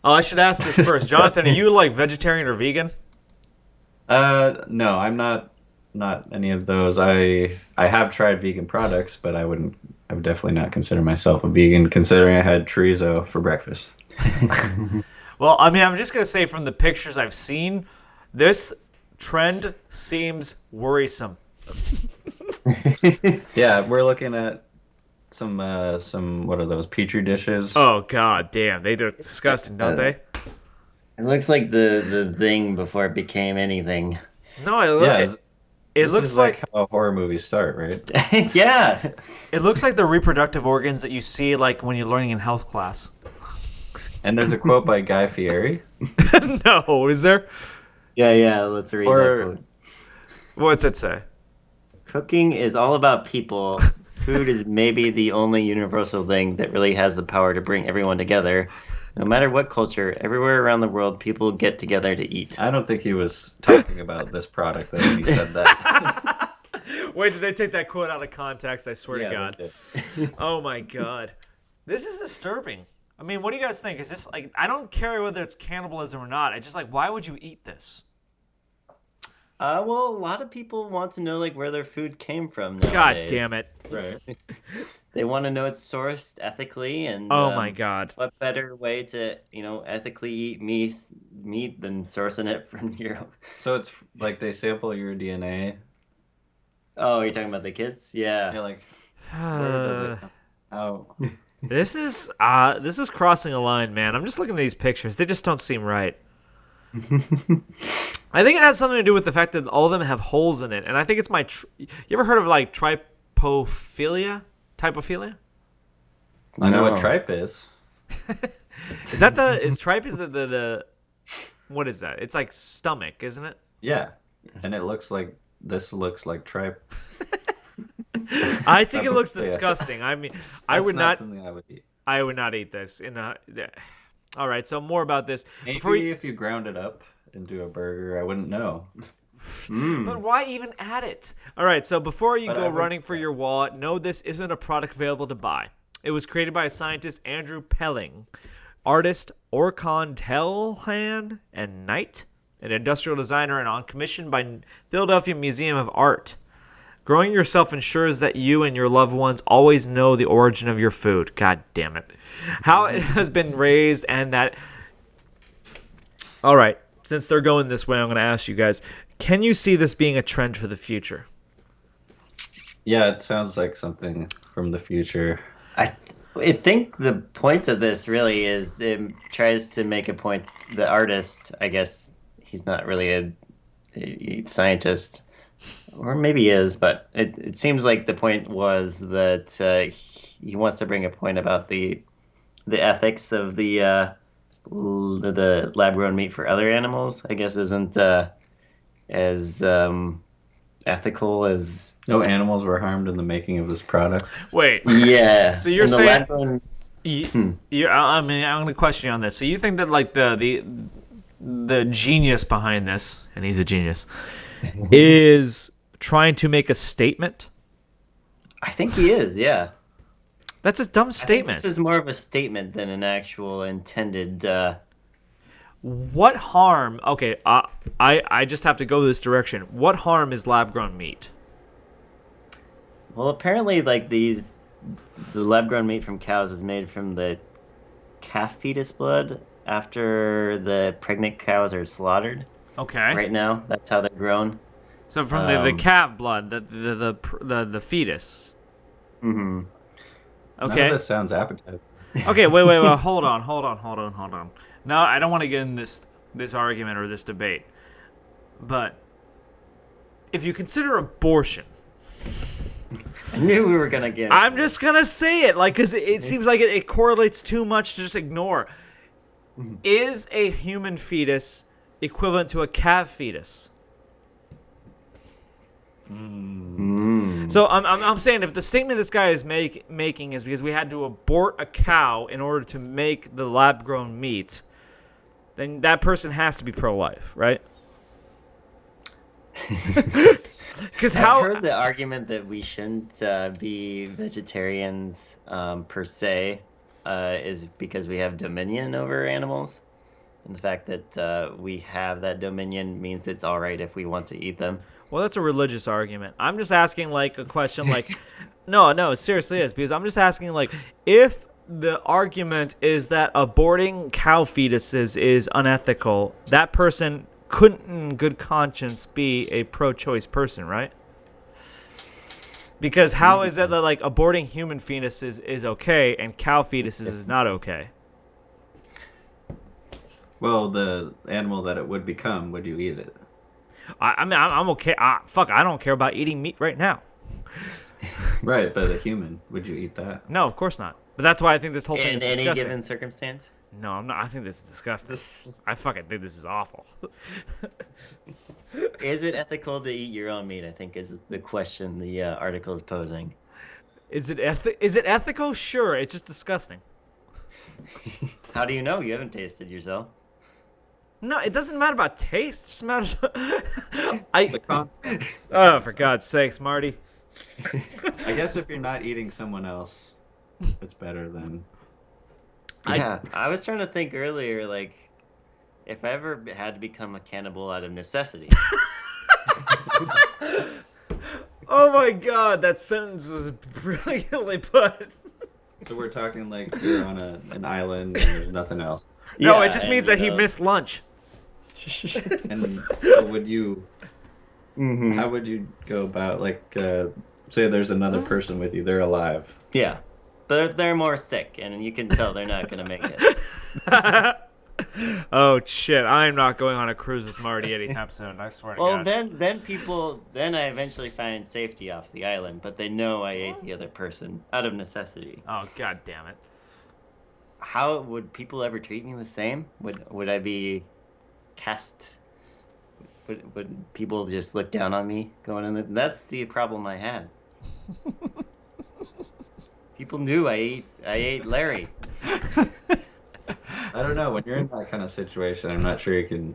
Oh, I should ask this first. Jonathan, are you like vegetarian or vegan? No, I'm not any of those. I have tried vegan products, but I would definitely not consider myself a vegan, considering I had chorizo for breakfast. Well, I mean, I'm just gonna say from the pictures I've seen, this trend seems worrisome. Yeah, we're looking at some what are those, petri dishes? Oh god damn, they look disgusting, don't they? It looks like the thing before it became anything. No, it This looks is like how horror movies start, right? Yeah. it looks like the reproductive organs that you see like when you're learning in health class. And there's a quote by Guy Fieri. No, is there? Yeah, let's read that quote. What's it say? Cooking is all about people. Food is maybe the only universal thing that really has the power to bring everyone together. No matter what culture, everywhere around the world, people get together to eat. I don't think he was talking about this product though when he said that. Wait, did they take that quote out of context? I swear to God. They did. Oh my God. This is disturbing. I mean, what do you guys think? Is this like, I don't care whether it's cannibalism or not. I just like, why would you eat this? Well, a lot of people want to know like where their food came from nowadays. God damn it. Right. They want to know it's sourced ethically, and Oh my God. what better way to ethically eat meat than sourcing it from your. So it's like they sample your DNA. Oh, you're talking about the kids? Yeah. You're like, where does it come out? This is crossing a line, man. I'm just looking at these pictures. They just don't seem right. I think it has something to do with the fact that all of them have holes in it, and I think it's you ever heard of like trypophilia? Typophilia? I know No. what tripe is. Is that the what is that? It's like stomach, isn't it? Yeah, and it looks like tripe. I think it looks Yeah. disgusting. I mean, That's not something I would eat. I would not eat this. All right, so more about this. Maybe if you ground it up into a burger, I wouldn't know. But why even add it? All right, so before you But go I would- running for your wallet, know this isn't a product available to buy. It was created by scientist Andrew Pelling, artist Orkon Telhan and Knight, an industrial designer, and on commission by Philadelphia Museum of Art. Growing yourself ensures that you and your loved ones always know the origin of your food. God damn it. How it has been raised and that... All right. since they're going this way, I'm going to ask you guys, can you see this being a trend for the future? Yeah, it sounds like something from the future. I think the point of this really is it tries to make a point. The artist, I guess, he's not really a scientist, or maybe he is, but it seems like the point was that he wants to bring a point about the ethics of the lab-grown meat for other animals. I guess isn't as ethical as. No animals were harmed in the making of this product. Wait. Yeah. So you're And the saying lab-grown- I mean, I'm going to question you on this. So you think that like the genius behind this, and he's a genius, is trying to make a statement? I think he is. Yeah. That's a dumb I think statement. this is more of a statement than an actual intended. What harm? Okay, I just have to go this direction. What harm is lab-grown meat? Well, apparently, like the lab-grown meat from cows is made from the calf fetus blood after the pregnant cows are slaughtered. Okay. Right now, that's how they're grown. So from the calf blood, the fetus. Mm-hmm. None Okay. of this sounds appetizing. Okay. Wait. Hold on. No, I don't want to get in this argument or this debate. But if you consider abortion, I knew we were gonna get. I'm just gonna say it, like, because it seems like it correlates too much to just ignore. Is a human fetus equivalent to a calf fetus? So I'm saying if the statement this guy is making is because we had to abort a cow in order to make the lab-grown meat, then that person has to be pro-life, right? Because I've heard the argument that we shouldn't be vegetarians per se is because we have dominion over animals, and the fact that we have that dominion means it's all right if we want to eat them. Well, that's a religious argument. I'm just asking, like, a question, like, no, it seriously is, because I'm just asking, like, if the argument is that aborting cow fetuses is unethical, that person couldn't, in good conscience, be a pro-choice person, right? Because how is it that, like, aborting human fetuses is okay and cow fetuses is not okay? Well, the animal that it would become, would you eat it? I mean, I'm okay. Fuck, I don't care about eating meat right now. Right, but a human, would you eat that? No, of course not. But that's why I think this whole thing In is any disgusting. given circumstance. No, I'm not. I think this is disgusting. I fucking think this is awful. Is it ethical to eat your own meat? I think is the question the article is posing. Is it ethical? Sure. It's just disgusting. Mm-hmm. How do you know? You haven't tasted yourself. No, it doesn't matter about taste. It just matters. The concept. Oh, for God's sakes, Marty. I guess if you're not eating someone else, it's better than. Yeah, I was trying to think earlier, like, if I ever had to become a cannibal out of necessity. Oh my God, that sentence is brilliantly put. So we're talking like you're on an island and there's nothing else. No, Yeah, it just means that he missed lunch. And so would you? Mhm. How would you go about say there's another person with you, they're alive. Yeah, but they're more sick, and you can tell they're not gonna make it. Oh shit! I'm not going on a cruise with Marty anytime soon. I swear to Well, God. then I eventually find safety off the island, but they know I ate the other person out of necessity. Oh God damn it! How would people ever treat me the same? Would I be cast? Would people just look down on me going in? That's the problem I had. People knew I ate Larry. I don't know. When you're in that kind of situation, I'm not sure you can.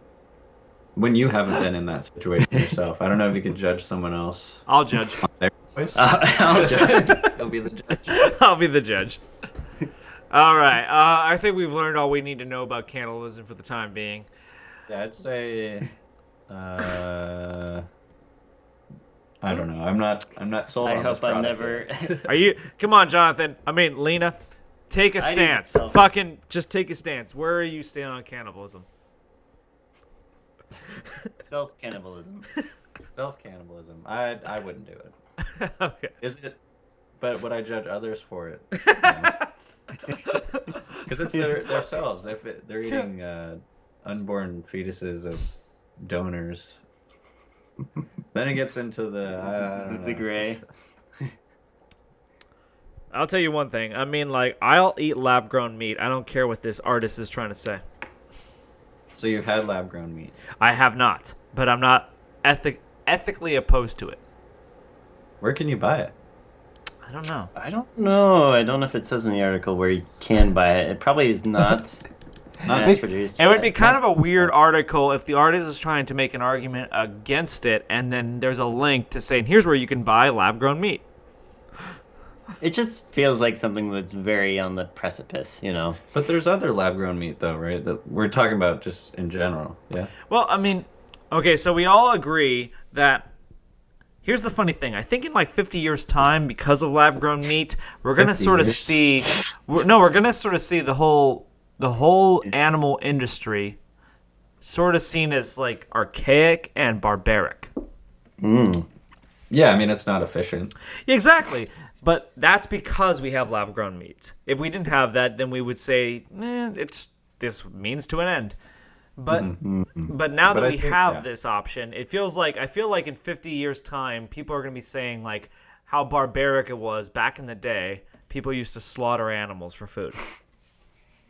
When you haven't been in that situation yourself, I don't know if you can judge someone else. I'll judge. on their choice. I'll judge. You'll be the judge. I'll be the judge. All right. I think we've learned all we need to know about cannibalism for the time being. Yeah, I'd say. I don't know. I'm not sold I on this hope I'm product never. yet. Are you? Come on, Jonathan. I mean, Lena. Take a I need stance. help. Fucking just take a stance. Where are you standing on cannibalism? Self-cannibalism. Self-cannibalism. I wouldn't do it. Okay. Is it? But would I judge others for it? Because it's themselves. They're eating unborn fetuses of donors. Then it gets into the I don't know. The gray. I'll tell you one thing. I mean, like, I'll eat lab-grown meat. I don't care what this artist is trying to say. So you've had lab-grown meat. I have not, but I'm not ethically opposed to it. Where can you buy it? I don't know. I don't know. I don't know if it says in the article where you can buy it. It probably is not mass-produced. It would be kind of a weird article if the artist is trying to make an argument against it, and then there's a link to saying, here's where you can buy lab-grown meat. It just feels like something that's very on the precipice, you know? But there's other lab-grown meat, though, right? That we're talking about just in general, yeah? Well, I mean, okay, so we all agree that here's the funny thing. I think in like 50 years' time, because of lab-grown meat, we're gonna sort of see. We're gonna sort of see the whole animal industry sort of seen as like archaic and barbaric. Yeah, I mean it's not efficient. Yeah, exactly. But that's because we have lab-grown meat. If we didn't have that, then we would say, this means to an end. But now that we have this option, I feel like in 50 years' time, people are going to be saying like how barbaric it was back in the day. People used to slaughter animals for food.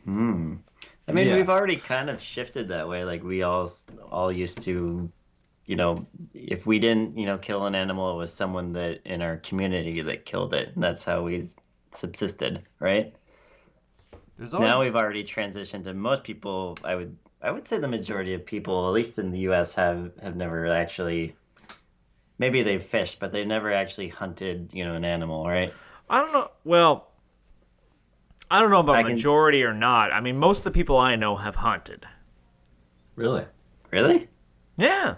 I mean, we've already kind of shifted that way. Like we all used to, you know, if we didn't, you know, kill an animal, it was someone that in our community that killed it, and that's how we subsisted, right? Now we've already transitioned to most people. I would say the majority of people, at least in the U.S., have never actually. Maybe they've fished, but they've never actually hunted, you know, an animal, right? I don't know. Well, I don't know about majority or not. I mean, most of the people I know have hunted. Really? Really? Yeah.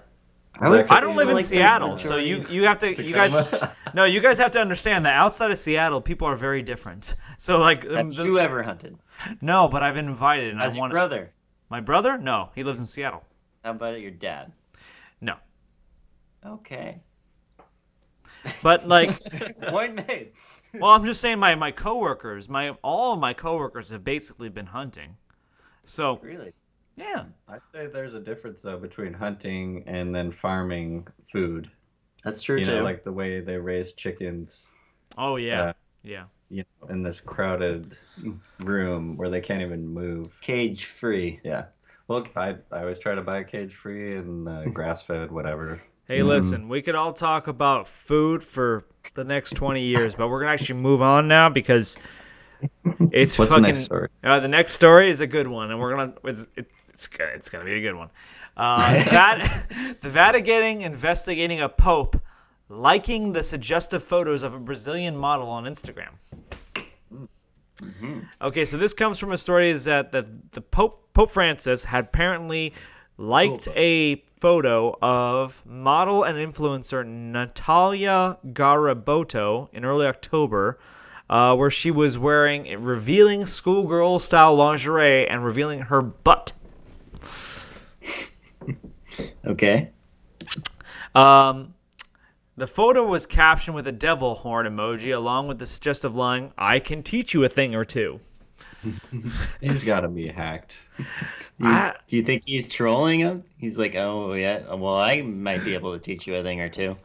I don't live in Seattle, so you guys have to understand that outside of Seattle, people are very different. So like, have you ever hunted? No, but I've been invited, and How's your brother? My brother? No, he lives in Seattle. How about your dad? No. Okay. But like, point made. Well, I'm just saying my coworkers, all of my coworkers have basically been hunting. So really. Yeah. I'd say there's a difference, though, between hunting and then farming food. That's true, too. You know, like the way they raise chickens. Oh, yeah. Yeah. You know, in this crowded room where they can't even move. Cage-free. Yeah. Well, I always try to buy cage-free and grass-fed, whatever. Hey, listen, we could all talk about food for the next 20 years, but we're going to actually move on now because it's What's fucking... the next story? The next story is a good one, and we're going to... It's gonna be a good one. The Vatican investigating a pope liking the suggestive photos of a Brazilian model on Instagram. Okay, so this comes from a story is that the Pope Francis had apparently liked a photo of model and influencer Natalia Garabotto in early October, where she was wearing revealing schoolgirl-style lingerie and revealing her butt. Okay. The photo was captioned with a devil horn emoji along with the suggestive line, "I can teach you a thing or two." He's got to be hacked. Do you think he's trolling him? He's like, oh, yeah, well, I might be able to teach you a thing or two.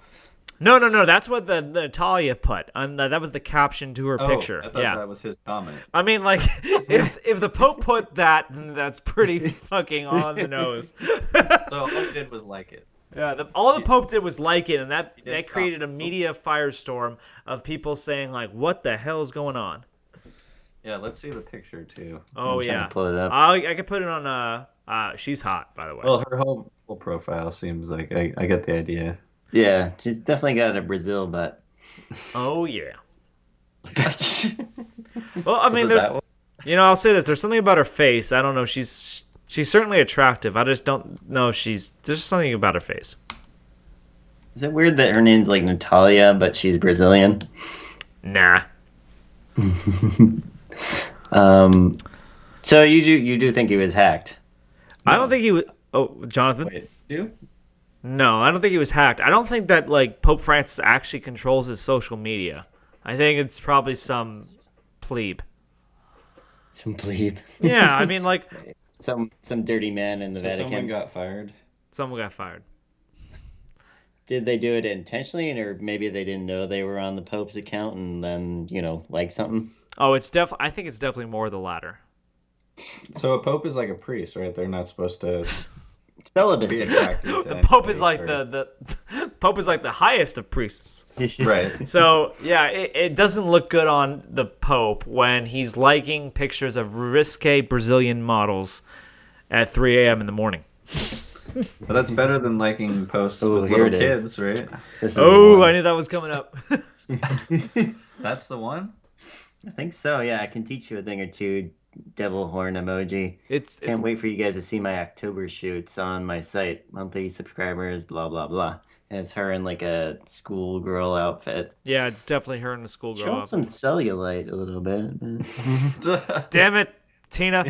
No. That's what the Natalia put. That was the caption to her picture. I thought that was his comment. I mean, like, if the Pope put that, then that's pretty fucking on the nose. So all he did was like it. Yeah, all the Pope did was like it, and that created a media firestorm of people saying, like, what the hell is going on? Yeah, let's see the picture, too. Oh, yeah. Pull it up. I could put it on, she's hot, by the way. Well, her whole profile seems like, I get the idea. Yeah, she's definitely got a Brazil butt. Oh, yeah. Well, I mean, I'll say this. There's something about her face. I don't know. She's certainly attractive. I just don't know if there's something about her face. Is it weird that her name's like Natalia, but she's Brazilian? Nah. So you do think he was hacked? I don't think he was. Oh, Jonathan. Wait, you? No, I don't think he was hacked. I don't think that like Pope Francis actually controls his social media. I think it's probably some plebe. Some plebe. Yeah, I mean, like some dirty man in the Vatican. Someone got fired. someone got fired. Did they do it intentionally, or maybe they didn't know they were on the Pope's account and then, like something? Oh, I think it's definitely more the latter. So a pope is like a priest, right? They're not supposed to be Celibacy. attracted to The Pope anybody, is like or- the Pope is like the highest of priests. right. So yeah, it doesn't look good on the Pope when he's liking pictures of risque Brazilian models at 3 a.m. in the morning. But that's better than liking posts Oh, with here little it is. kids, right? This is Oh, the I one. knew that was coming up. That's the one. I think so, yeah. I can teach you a thing or two. Devil horn emoji. It's Can't wait for you guys to see my October shoots on my site. Monthly subscribers, blah, blah, blah. And it's her in like a schoolgirl outfit. yeah, it's definitely her in the schoolgirl Show outfit. some cellulite a little bit. Damn it, Tina.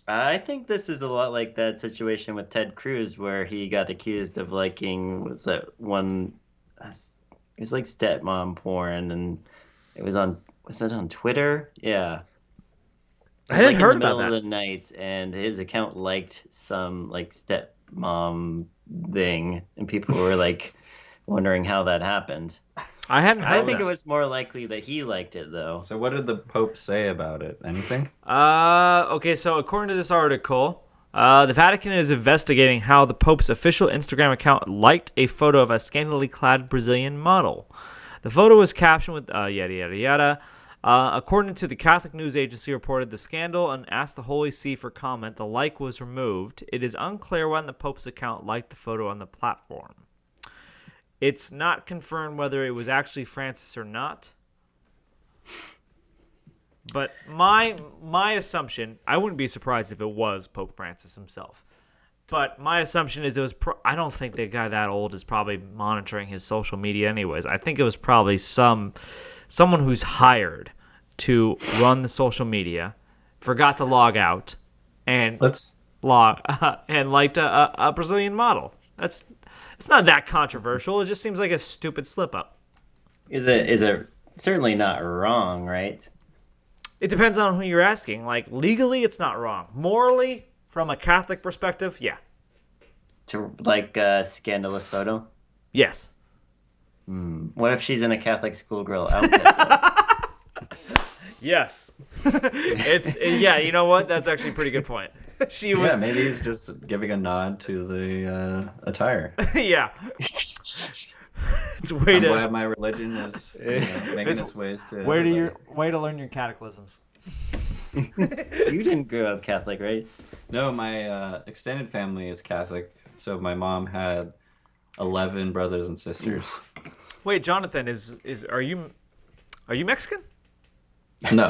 I think this is a lot like that situation with Ted Cruz where he got accused of liking, was that one, it was like stepmom porn, and it was on, was it on Twitter? Yeah. I hadn't heard in the about middle that. of the night, and his account liked some like stepmom thing, and people were like wondering how that happened. I hadn't heard I of think that. it was more likely that he liked it though. So what did the Pope say about it? Anything? Okay, so according to this article, the Vatican is investigating how the Pope's official Instagram account liked a photo of a scantily clad Brazilian model. The photo was captioned with yada yada yada. According to the Catholic news agency reported the scandal and asked the Holy See for comment. The like was removed. It is unclear when the Pope's account liked the photo on the platform. It's not confirmed whether it was actually Francis or not. But my assumption, I wouldn't be surprised if it was Pope Francis himself. But my assumption is it was. I don't think the guy that old is probably monitoring his social media anyways. I think it was probably someone who's hired to run the social media, forgot to log out, and Let's. and liked a Brazilian model. It's not that controversial. It just seems like a stupid slip up. Is it certainly not wrong, right? It depends on who you're asking. Like legally, it's not wrong. Morally, from a Catholic perspective, yeah, To like a scandalous photo? yes. What if she's in a Catholic schoolgirl outfit? though? Yes. Yeah, you know what? That's actually a pretty good point. She Yeah, was maybe he's just giving a nod to the attire. yeah. It's a way I'm to glad my religion is making It's its ways to. way to learn your cataclysms. You didn't grow up Catholic, right? No, my extended family is Catholic, so my mom had 11 brothers and sisters. Wait, Jonathan, are you Mexican? No.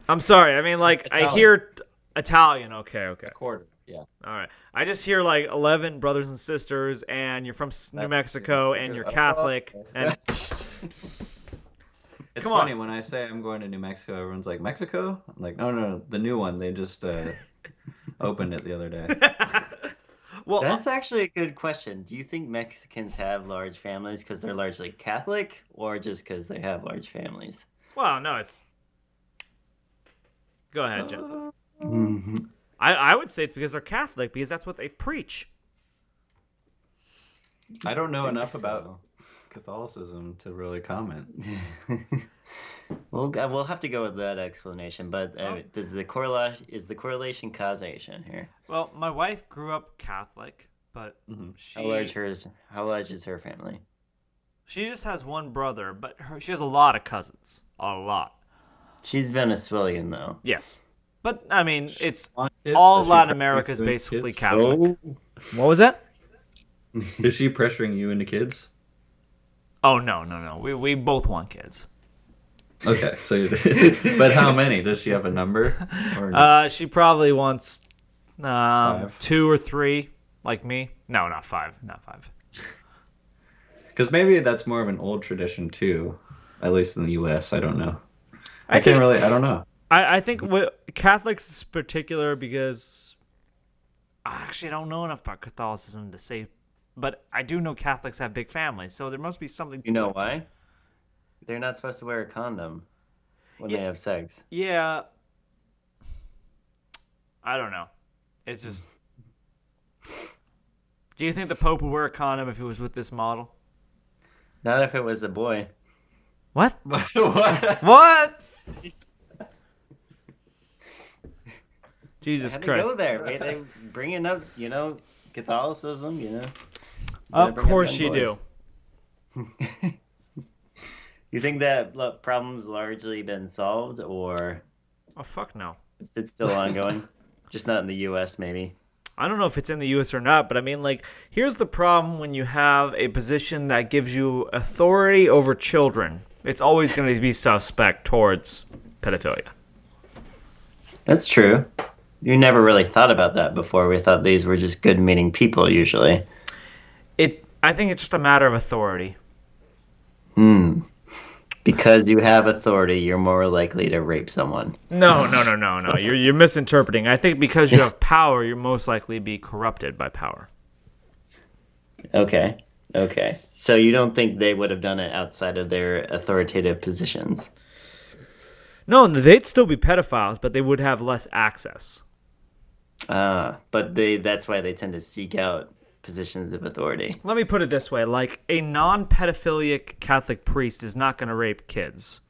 I'm sorry. I mean, like I Italian. hear Italian. Okay. A quarter. Yeah. All right. I just hear like 11 brothers and sisters, and you're from New Mexico, and you're Catholic, and It's Come on. funny when I say I'm going to New Mexico, everyone's like, Mexico? I'm like, no, the new one. They just opened it the other day. well, That's actually a good question. Do you think Mexicans have large families because they're largely Catholic, or just because they have large families? well, no, it's. Go ahead, Joe. Mm-hmm. I would say it's because they're Catholic because that's what they preach. I don't know enough so. about Catholicism to really comment. We'll have to go with that explanation. But Oh. is the correlation causation here? Well, my wife grew up Catholic, but she How large is her family? she just has one brother, but she has a lot of cousins. A lot. She's Venezuelan though. Yes. But, I mean, it's Want kids? all Is she Latin pressuring America is you into basically kids? Catholic. What was that? Is she pressuring you into kids? Oh, no. We both want kids. Okay, so but how many? Does she have a number? Or She probably wants 5? 2 or 3, like me. No, not 5. Not 5. Because maybe that's more of an old tradition too, at least in the U.S. I don't know. I think- can't really. I don't know. I think Catholics in particular, because I actually don't know enough about Catholicism to say, but I do know Catholics have big families, so there must be something to You know it. why? They're not supposed to wear a condom when Yeah. they have sex. Yeah. I don't know. It's just. Do you think the Pope would wear a condom if he was with this model? Not if it was a boy. What? What? What? I Jesus had to Christ. go there. They bringing up, Catholicism, Of Gotta bring up course young you boys. do. You think that problem's largely been solved, or Oh, fuck no. is it still ongoing? Just not in the U.S., maybe. I don't know if it's in the U.S. or not, but I mean, like, here's the problem when you have a position that gives you authority over children. It's always going to be suspect towards pedophilia. That's true. You never really thought about that before. We thought these were just good-meaning people, usually. I think it's just a matter of authority. Because you have authority, you're more likely to rape someone. No. You're misinterpreting. I think because you have power, you're most likely to be corrupted by power. Okay. So you don't think they would have done it outside of their authoritative positions? No, they'd still be pedophiles, but they would have less access. But that's why they tend to seek out positions of authority. Let me put it this way. Like, a non-pedophilic Catholic priest is not going to rape kids.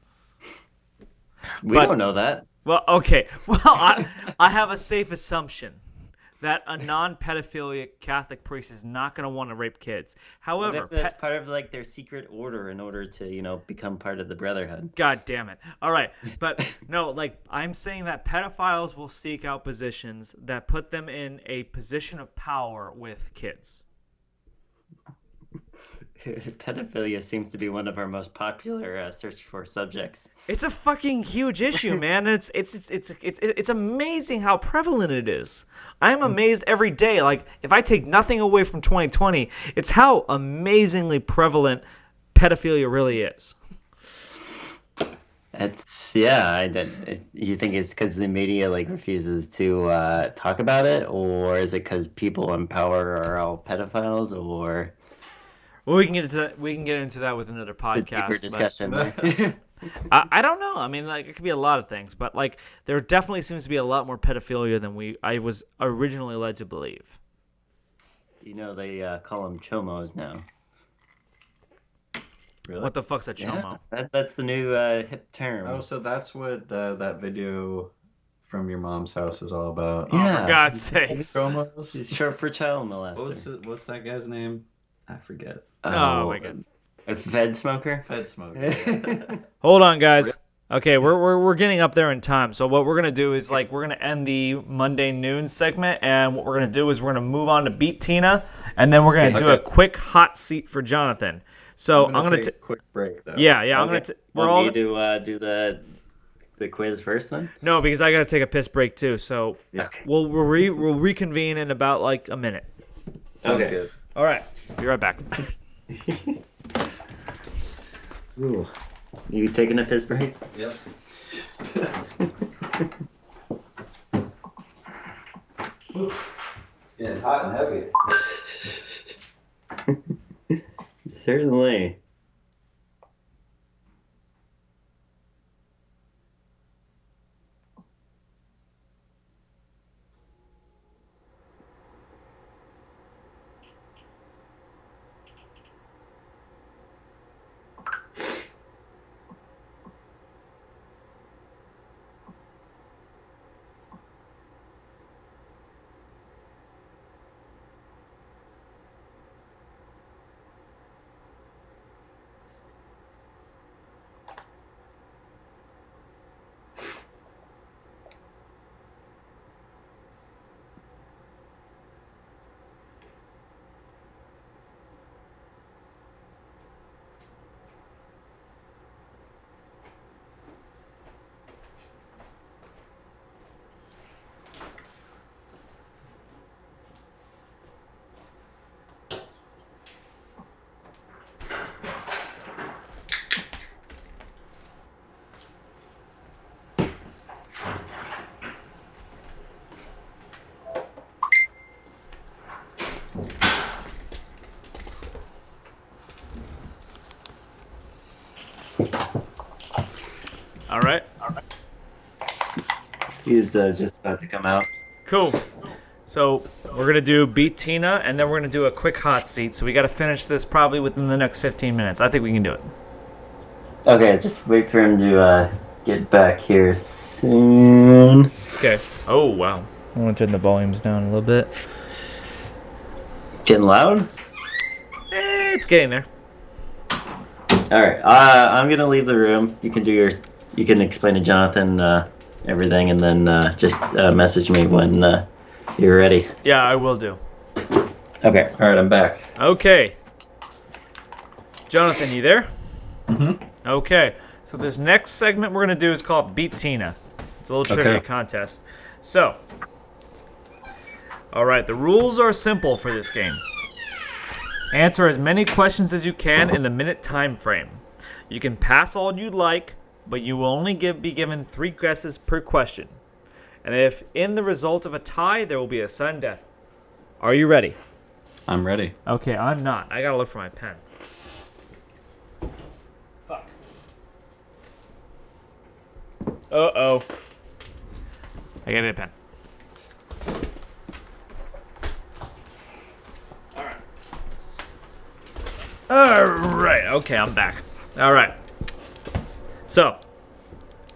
We don't know that. Well, okay. Well, I have a safe assumption that a non-pedophilic Catholic priest is not going to want to rape kids. What However, if that's part of like their secret order in order to, become part of the brotherhood? God damn it. All right. But no, like, I'm saying that pedophiles will seek out positions that put them in a position of power with kids. Pedophilia seems to be one of our most popular search for subjects. It's a fucking huge issue, man. It's amazing how prevalent it is. I'm amazed every day. Like, if I take nothing away from 2020, it's how amazingly prevalent pedophilia really is. You think it's because the media refuses to talk about it, or is it because people in power are all pedophiles, or Well, we can get into that with another it's a deeper podcast. discussion? I don't know. I mean, like, it could be a lot of things, but like, there definitely seems to be a lot more pedophilia than I was originally led to believe. They call them chomos now. Really? What the fuck's a chomo? Yeah, that's the new hip term. Oh, so that's what that video from your mom's house is all about. Oh, for God's sakes! Promos? It's short for child molester. What's that guy's name? I forget. Oh my God! A Fed smoker? Fed smoker. Yeah. Hold on, guys. Okay, we're getting up there in time. So what we're gonna do is we're gonna end the Monday noon segment, and what we're gonna do is we're gonna move on to Beat Tina, and then we're gonna do a quick hot seat for Jonathan. So I'm gonna take a quick break though. Yeah. I'm gonna. We're all. Need to do the quiz first then? No, because I gotta take a piss break too. So Okay. we'll reconvene in about like a minute. Sounds good. All right, be right back. Ooh. You taking a piss break? Yep. It's getting hot and heavy. Certainly. All right. He's just about to come out. Cool. So we're gonna do beat Tina, and then we're gonna do a quick hot seat. So we got to finish this probably within the next 15 minutes. I think we can do it. Okay, just wait for him to get back here soon. Okay. Oh wow. I want to turn the volumes down a little bit. Getting loud? It's getting there. All right. I'm gonna leave the room. You can explain to Jonathan everything, and then just message me when you're ready. Yeah, I will do. Okay. All right, I'm back. Okay. Jonathan, you there? Mm-hmm. Okay. So this next segment we're gonna do is called Beat Tina. It's a little trivia Okay. contest. So, all right, the rules are simple for this game. Answer as many questions as you can in the minute time frame. You can pass all you'd like, but you will only be given 3 guesses per question. And if in the result of a tie, there will be a sudden death. Are you ready? I'm ready. Okay, I'm not. I gotta look for my pen. Fuck. Uh-oh. I gotta get a pen. Alright, okay, I'm back. Alright. So,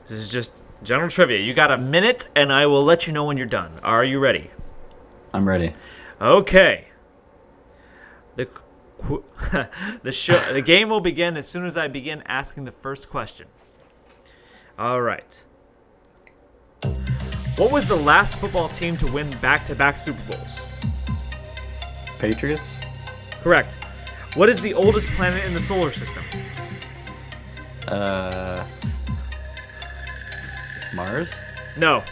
this is just general trivia. You got a minute, and I will let you know when you're done. Are you ready? I'm ready. Okay. The game will begin as soon as I begin asking the first question. All right. What was the last football team to win back-to-back Super Bowls? Patriots? Correct. What is the oldest planet in the solar system? Mars? No.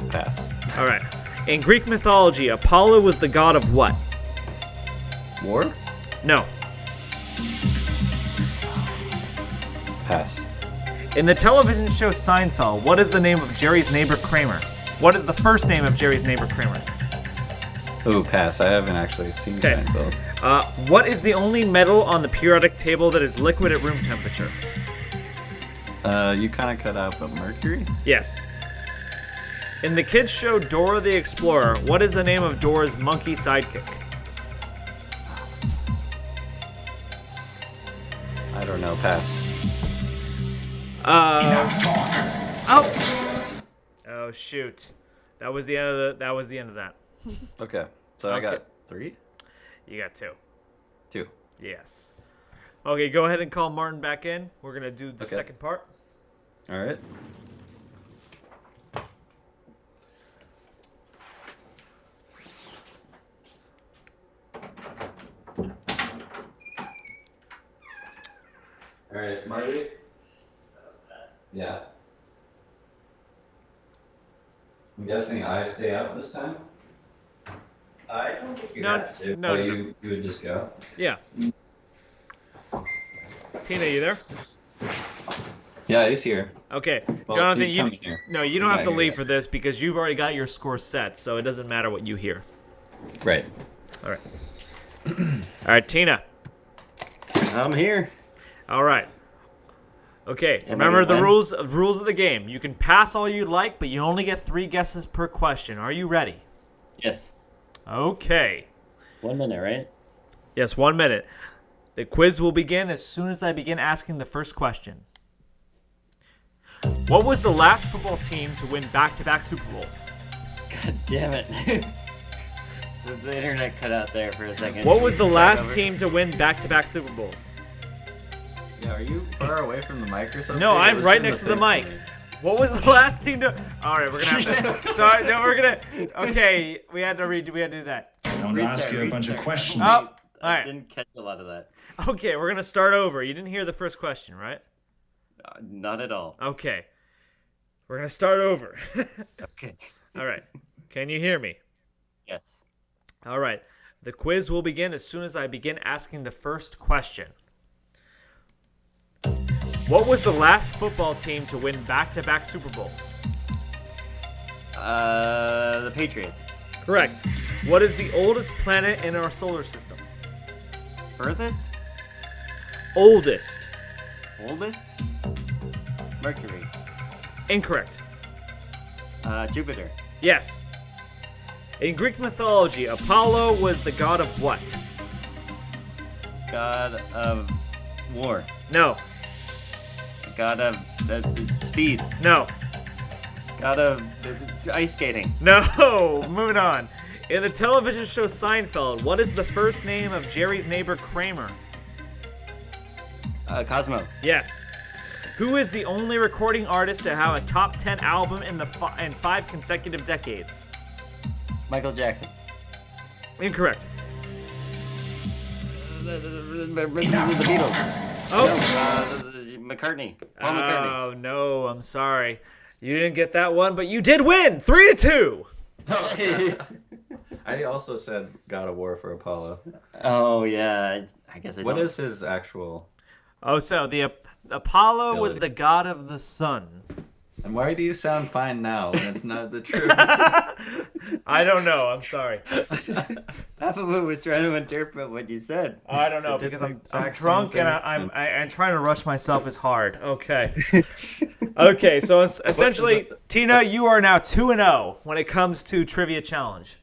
Pass. All right. In Greek mythology, Apollo was the god of what? War? No. Pass. In the television show Seinfeld, what is the name of Jerry's neighbor Kramer? What is the first name of Jerry's neighbor Kramer? Ooh, pass. I haven't actually seen Okay. Seinfeld. What is the only metal on the periodic table that is liquid at room temperature? You kind of cut out, but mercury? Yes. In the kids' show Dora the Explorer, what is the name of Dora's monkey sidekick? I don't know. Pass. Oh shoot. That was the end of that. Okay. So I Okay. got 3? You got 2. 2. Yes. Okay, go ahead and call Martin back in. We're gonna do the Okay. second part. All right. All right, Marty? Yeah. I'm guessing I stay out this time? I don't think you No, have to. no, no. You would just go? Yeah. Tina, you there? Yeah, he's here. Okay, Well, Jonathan, he's you coming here. no, you He's don't have not to here leave yet. for this because you've already got your score set, so it doesn't matter what you hear. Right. All right. All right, Tina. I'm here. All right. Okay, Am I remember gonna the win? rules of the game. You can pass all you like, but you only get 3 guesses per question. Are you ready? Yes. Okay. 1 minute, right? Yes, 1 minute. The quiz will begin as soon as I begin asking the first question. What was the last football team to win back-to-back Super Bowls? God damn it. The internet cut out there for a second. What was the last Over. team to win back-to-back Super Bowls? Yeah, are you far away from the mic or something? No, I'm Listen right next to the thing mic. for me. What was the last team to? All right, we're gonna have to. Sorry, no, we're gonna. Okay, we had to redo. We had to do that. Don't ask you a bunch of questions. Oh, all I right. didn't catch a lot of that. Okay, we're gonna start over. You didn't hear the first question, right? Not at all. Okay, we're gonna start over. Okay. All right. Can you hear me? Yes. All right. The quiz will begin as soon as I begin asking the first question. What was the last football team to win back-to-back Super Bowls? The Patriots. Correct. What is the oldest planet in our solar system? Furthest? Oldest. Oldest? Mercury. Incorrect. Jupiter. Yes. In Greek mythology, Apollo was the god of what? God of war. No. God of speed. No. God of ice skating. No. Moving on. In the television show Seinfeld, what is the first name of Jerry's neighbor Kramer? Cosmo. Yes. Who is the only recording artist to have a top 10 album in 5 consecutive decades? Michael Jackson. Incorrect. The Beatles. Oh. McCartney. Paul McCartney. Oh, no, I'm sorry. You didn't get that one, but you did win! 3-2! I also said God of War for Apollo. Oh, yeah. I guess I What don't. is his actual... Oh, so the Apollo was Ability. the god of the sun. And why do you sound fine now when it's not the truth? I don't know. I'm sorry. Half of it was trying to interpret what you said. I don't know It did because the I'm exact drunk same and thing. I'm trying to rush myself as hard. Okay. Okay. So essentially, Tina, you are now 2-0 when it comes to trivia challenge.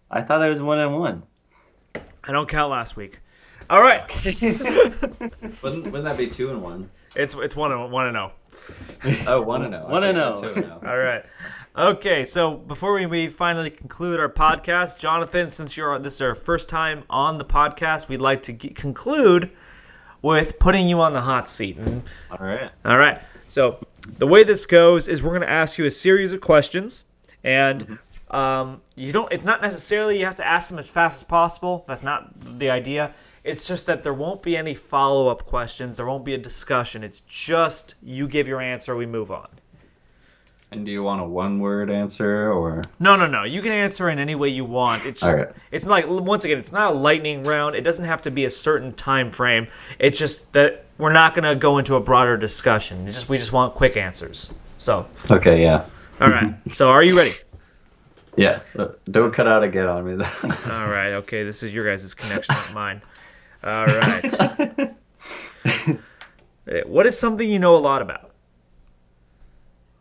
I thought I was 1-1. I don't count last week. All right. Wouldn't that be 2-1? It's 1-0. Oh, 1-0. 1-0. 2-0. All right. Okay, so before we finally conclude our podcast, Jonathan, since this is our first time on the podcast, we'd like to conclude with putting you on the hot seat. All right. All right. So the way this goes is we're going to ask you a series of questions, and it's not necessarily you have to ask them as fast as possible. That's not the idea. It's just that there won't be any follow-up questions. There won't be a discussion. It's just you give your answer, we move on. And do you want a one-word answer or? No. You can answer in any way you want. It's just, All right. It's not like, once again, it's not a lightning round. It doesn't have to be a certain time frame. It's just that we're not going to go into a broader discussion. We just want quick answers. So. Okay, yeah. All right. So are you ready? Yeah. Don't cut out again on me, though. All right. Okay. This is your guys' connection, not mine. All right. What is something you know a lot about?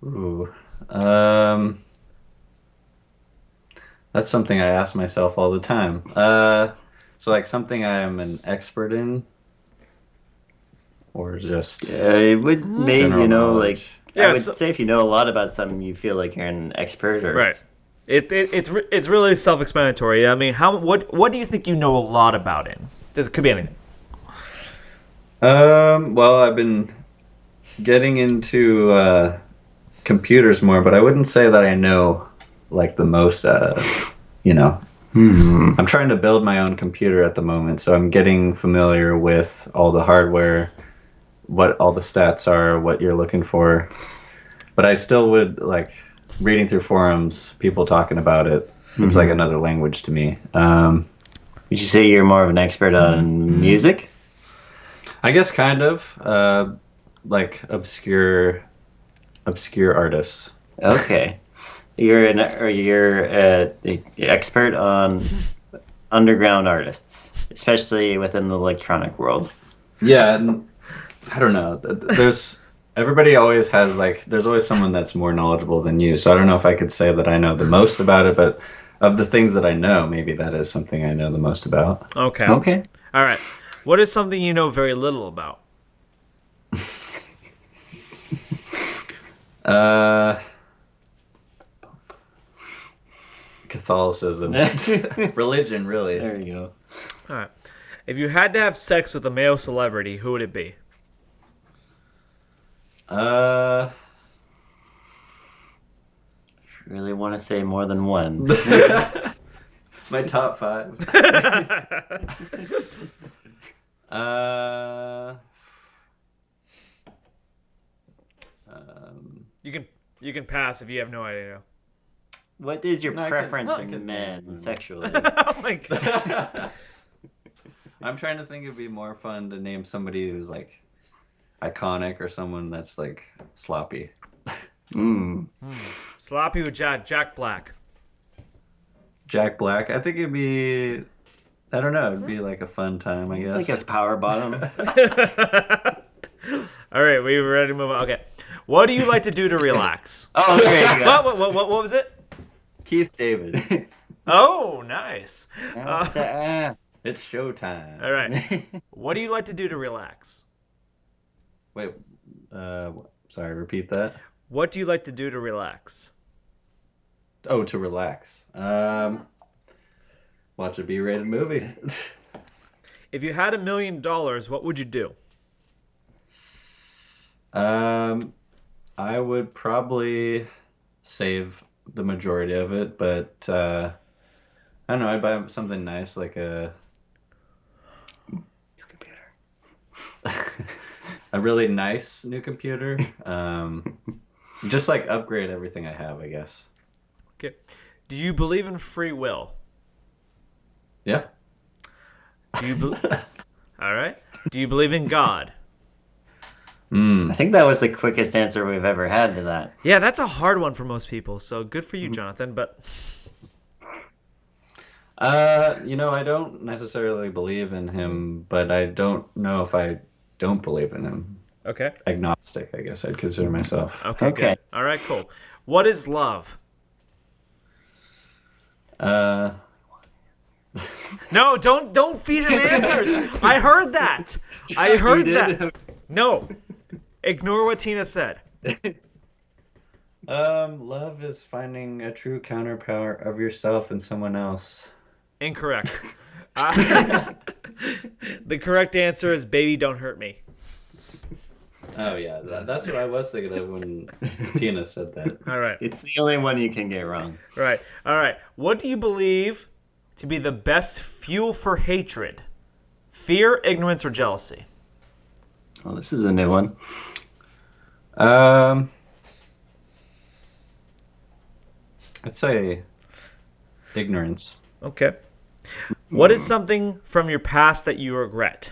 Ooh. That's something I ask myself all the time. So like something I am an expert in, or just It would maybe, general knowledge? I would say if you know a lot about something, you feel like you're an expert. Or Right. It's really self-explanatory. I mean, what do you think you know a lot about it? This could be anything. Well, I've been getting into computers more, but I wouldn't say that I know like the most. I'm trying to build my own computer at the moment, so I'm getting familiar with all the hardware, what all the stats are, what you're looking for. But I still would like reading through forums, people talking about it. It's like another language to me. Would you say you're more of an expert on music? I guess kind of like obscure artists. Okay. You're an expert on underground artists, especially within the electronic world. Yeah, and I don't know. Everybody always has there's always someone that's more knowledgeable than you. So I don't know if I could say that I know the most about it, but of the things that I know, maybe that is something I know the most about. Okay. Okay. All right. What is something you know very little about? Catholicism. Religion, really. There you go. All right. If you had to have sex with a male celebrity, who would it be? Really want to say more than one. My top 5. You can pass if you have no idea. What is your No, I preference can- in men sexually? Oh my god. I'm trying to think it'd be more fun to name somebody who's like iconic or someone that's like sloppy. Sloppy with Jack Black. Jack Black. I think it'd be. I don't know. It'd be like a fun time, I guess. It's like a power bottom. All right, we ready to move on? Okay. What do you like to do to relax? Oh, there you go. What was it? Keith David. Oh, nice. Ass to ass. It's showtime. All right. What do you like to do to relax? Wait, sorry, repeat that. What do you like to do to relax? Oh, to relax. Watch a B-rated movie. If you had $1 million, what would you do? I would probably save the majority of it, but I don't know. I'd buy something nice like a a really nice new computer. Just like upgrade everything I have, I guess. Okay. Do you believe in free will? Yeah. Do you All right. Do you believe in God? I think that was the quickest answer we've ever had to that. Yeah, that's a hard one for most people. So good for you, Jonathan. But I don't necessarily believe in him, but I don't know if I don't believe in him. okay. Agnostic, I guess I'd consider myself. Okay. Okay. Good. All right. Cool. What is love? No, don't feed him answers. I heard that. I heard that. No. Ignore what Tina said. Love is finding a true counterpart of yourself in someone else. Incorrect. The correct answer is baby, don't hurt me. Oh yeah, that's what I was thinking of when Tina said that. All right. It's the only one you can get wrong. Right. All right. What do you believe to be the best fuel for hatred? Fear, ignorance, or jealousy? Well, this is a new one. I'd say ignorance. Okay. What is something from your past that you regret?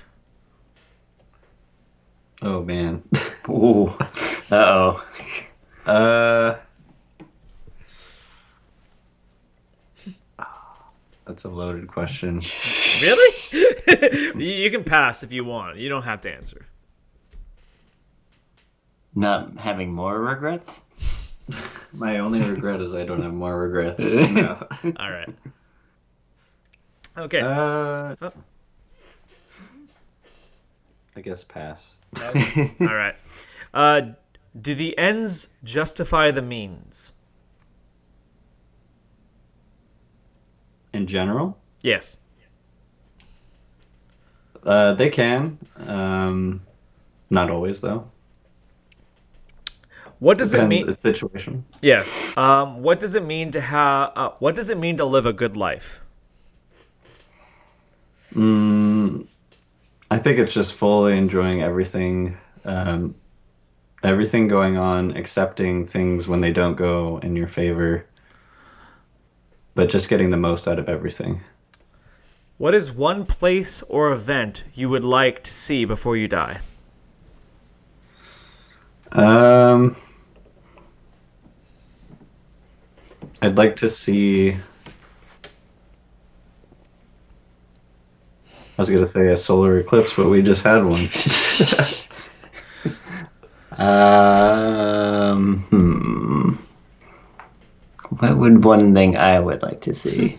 Oh man. Ooh. Uh-oh. That's a loaded question. Really? You can pass if you want. You don't have to answer. Not having more regrets? My only regret is I don't have more regrets. No. All right. Okay. I guess pass. All right. Do the ends justify the means? In general? Yes. They can. Not always, though. What does it Depends mean? the situation. Yes. What does it mean to have? What does it mean to live a good life? I think it's just fully enjoying everything, everything going on, accepting things when they don't go in your favor, but just getting the most out of everything. What is one place or event you would like to see before you die? I'd like to see. I was gonna say a solar eclipse, but we just had one. What would one thing I would like to see?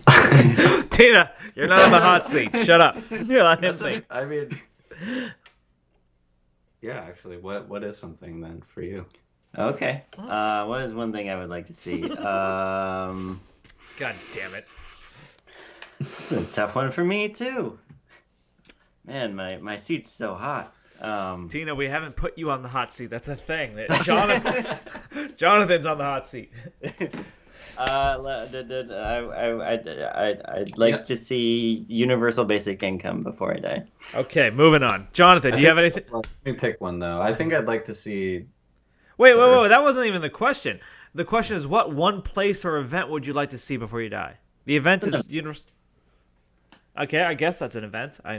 Tina, you're not on the hot seat. Shut up. Yeah, let him think. I mean, yeah, actually, what is something then for you? Okay. What is one thing I would like to see? God damn it. This is a tough one for me too. Man, my seat's so hot. Tina, we haven't put you on the hot seat. That's a thing. Jonathan's on the hot seat. I'd like to see universal basic income before I die. Okay, moving on. Jonathan, do you have anything? Well, let me pick one though. I think I'd like to see. Wait. That wasn't even the question. The question is, what one place or event would you like to see before you die? The event is universal. Okay, I guess that's an event. I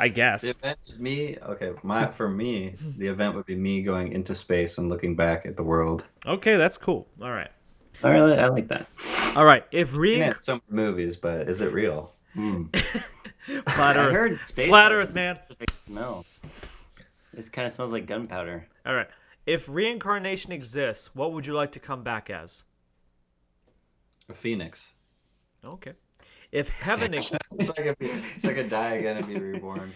guess. The event is me. Okay, for me, the event would be me going into space and looking back at the world. Okay, that's cool. All right. I like that. All right. If Yeah, some movies, but is it real? Flat I Earth. heard space Flat has Earth, man. a specific smell. This kind of smells like gunpowder. All right. If reincarnation exists, what would you like to come back as? A phoenix. Okay. If heaven So I could die again and be reborn.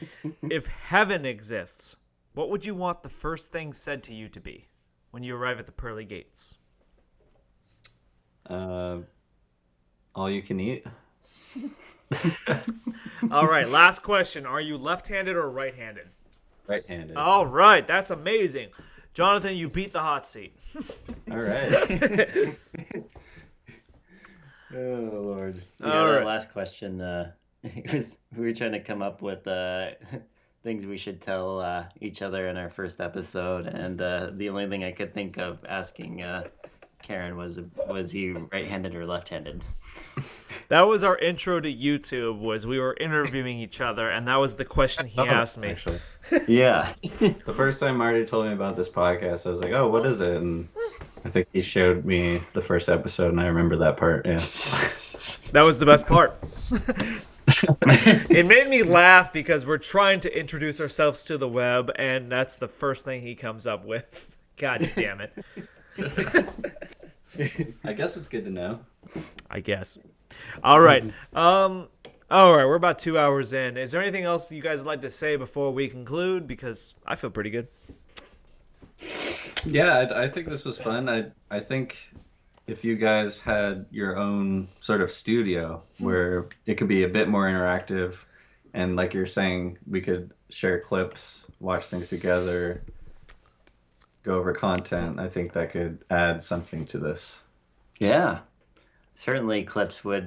if heaven exists, what would you want the first thing said to you to be when you arrive at the pearly gates? All you can eat. All right, last question. Are you left-handed or right-handed? Right-handed. All right, that's amazing. Jonathan, you beat the hot seat. All right. Oh Lord. Yeah, All that right. last question. It was we were trying to come up with things we should tell each other in our first episode, and the only thing I could think of asking Karen was he right-handed or left-handed? That was our intro to YouTube. Was we were interviewing each other, and that was the question he asked me. Actually, Yeah. the first time Marty told me about this podcast, I was like, "Oh, what is it?" And I think he showed me the first episode, and I remember that part. Yeah. That was the best part. It made me laugh because we're trying to introduce ourselves to the web, and that's the first thing he comes up with. God damn it. I guess it's good to know. I guess. All right. All right. We're about 2 hours in. Is there anything else you guys would like to say before we conclude? Because I feel pretty good. Yeah, I think this was fun. I think if you guys had your own sort of studio where it could be a bit more interactive, and like you're saying, we could share clips, watch things together, go over content, I think that could add something to this. Yeah. Certainly clips would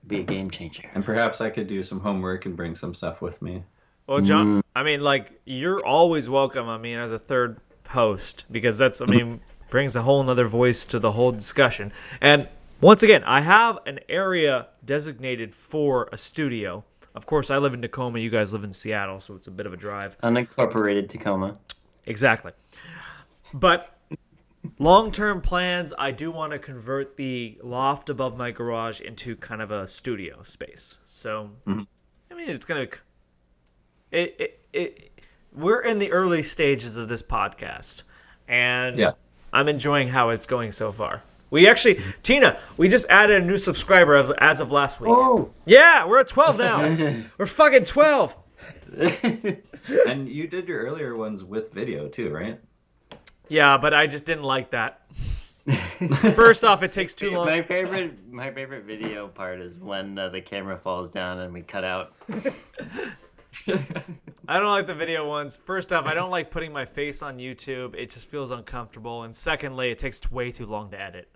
be a game changer. And perhaps I could do some homework and bring some stuff with me. Well, John, I mean, like, you're always welcome, I mean, as a third host, because that's, I mean, brings a whole nother voice to the whole discussion. And once again, I have an area designated for a studio. Of course, I live in Tacoma. You guys live in Seattle, so it's a bit of a drive. Unincorporated Tacoma. Exactly. But long-term plans, I do want to convert the loft above my garage into kind of a studio space. So, I mean, it's going to... We're in the early stages of this podcast, and I'm enjoying how it's going so far. We actually, Tina, we just added a new subscriber as of last week. Oh! Yeah, we're at 12 now. We're fucking 12. And you did your earlier ones with video too, right? Yeah, but I just didn't like that. First off, it takes too long. My favorite video part is when the camera falls down and we cut out. I don't like the video ones. First off, I don't like putting my face on YouTube. It just feels uncomfortable. And secondly, it takes way too long to edit.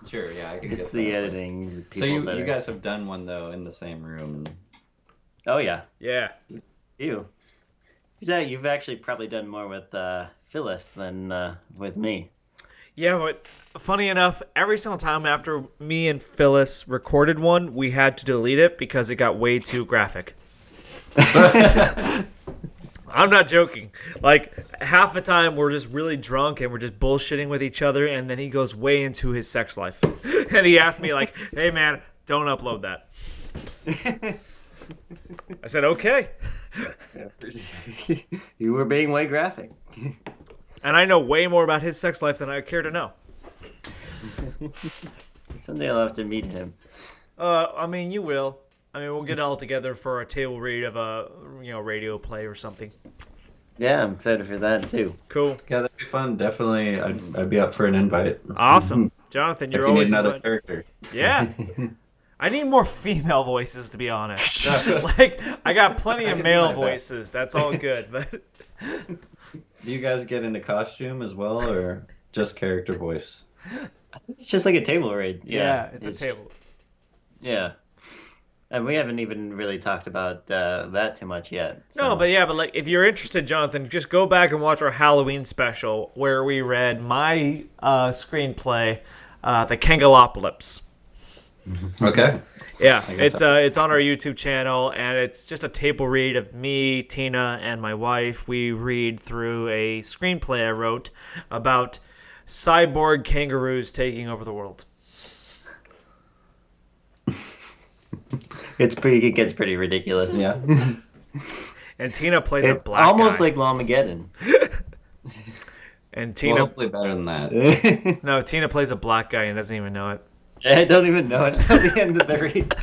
Sure, yeah, I can It's get the that. editing. So you guys have done one though in the same room. Oh yeah, Yeah. you. You've actually probably done more with Phyllis than with me. Yeah, but funny enough, every single time after me and Phyllis recorded one, we had to delete it because it got way too graphic. I'm not joking. Like, half the time we're just really drunk and we're just bullshitting with each other, and then he goes way into his sex life. And he asked me, like, hey, man, don't upload that. I said, okay. You were being way graphic. And I know way more about his sex life than I care to know. Someday I'll have to meet him. I mean, you will. I mean, we'll get all together for a table read of a, radio play or something. Yeah, I'm excited for that too. Cool. Yeah, that'd be fun. Definitely, I'd be up for an invite. Awesome. Jonathan, If you're you need always another invited. character. Yeah. I need more female voices, to be honest. Like, I got plenty of can male do my best. voices. That's all good. But Do you guys get into costume as well, or just character voice? It's just like a table read. yeah, it's a table. Yeah. And we haven't even really talked about that too much yet. No, but like, if you're interested, Jonathan, just go back and watch our Halloween special where we read my screenplay, The Cannibalism. Okay. Yeah, I guess it's on our YouTube channel, and it's just a table read of me, Tina, and my wife. We read through a screenplay I wrote about cyborg kangaroos taking over the world. It gets pretty ridiculous. Yeah. And Tina plays a It's black almost guy. like Lamageddon. And Well, Tina, hopefully better than that. no, Tina plays a black guy and doesn't even know it. I don't even know until the end of the read.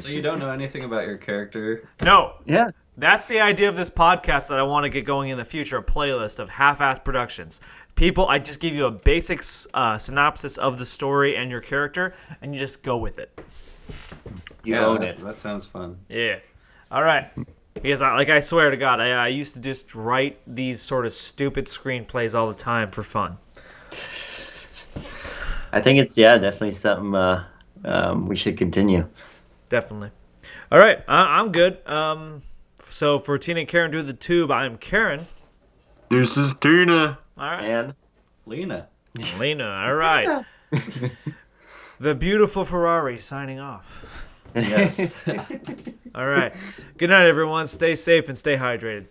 So you don't know anything about your character? No, Yeah. that's the idea of this podcast that I want to get going in the future, a playlist of half-assed productions. People, I just give you a basic synopsis of the story and your character, and you just go with it. You own that, it. That sounds fun. Yeah. All right. Because, I swear to God, I used to just write these sort of stupid screenplays all the time for fun. I think it's definitely something we should continue. Definitely. All right. I'm good. So for Tina and Karen do the tube, I'm Karen. This is Tina. All right. And Lena. Lena. All right. The beautiful Ferrari signing off. Yes. All right. Good night, everyone. Stay safe and stay hydrated.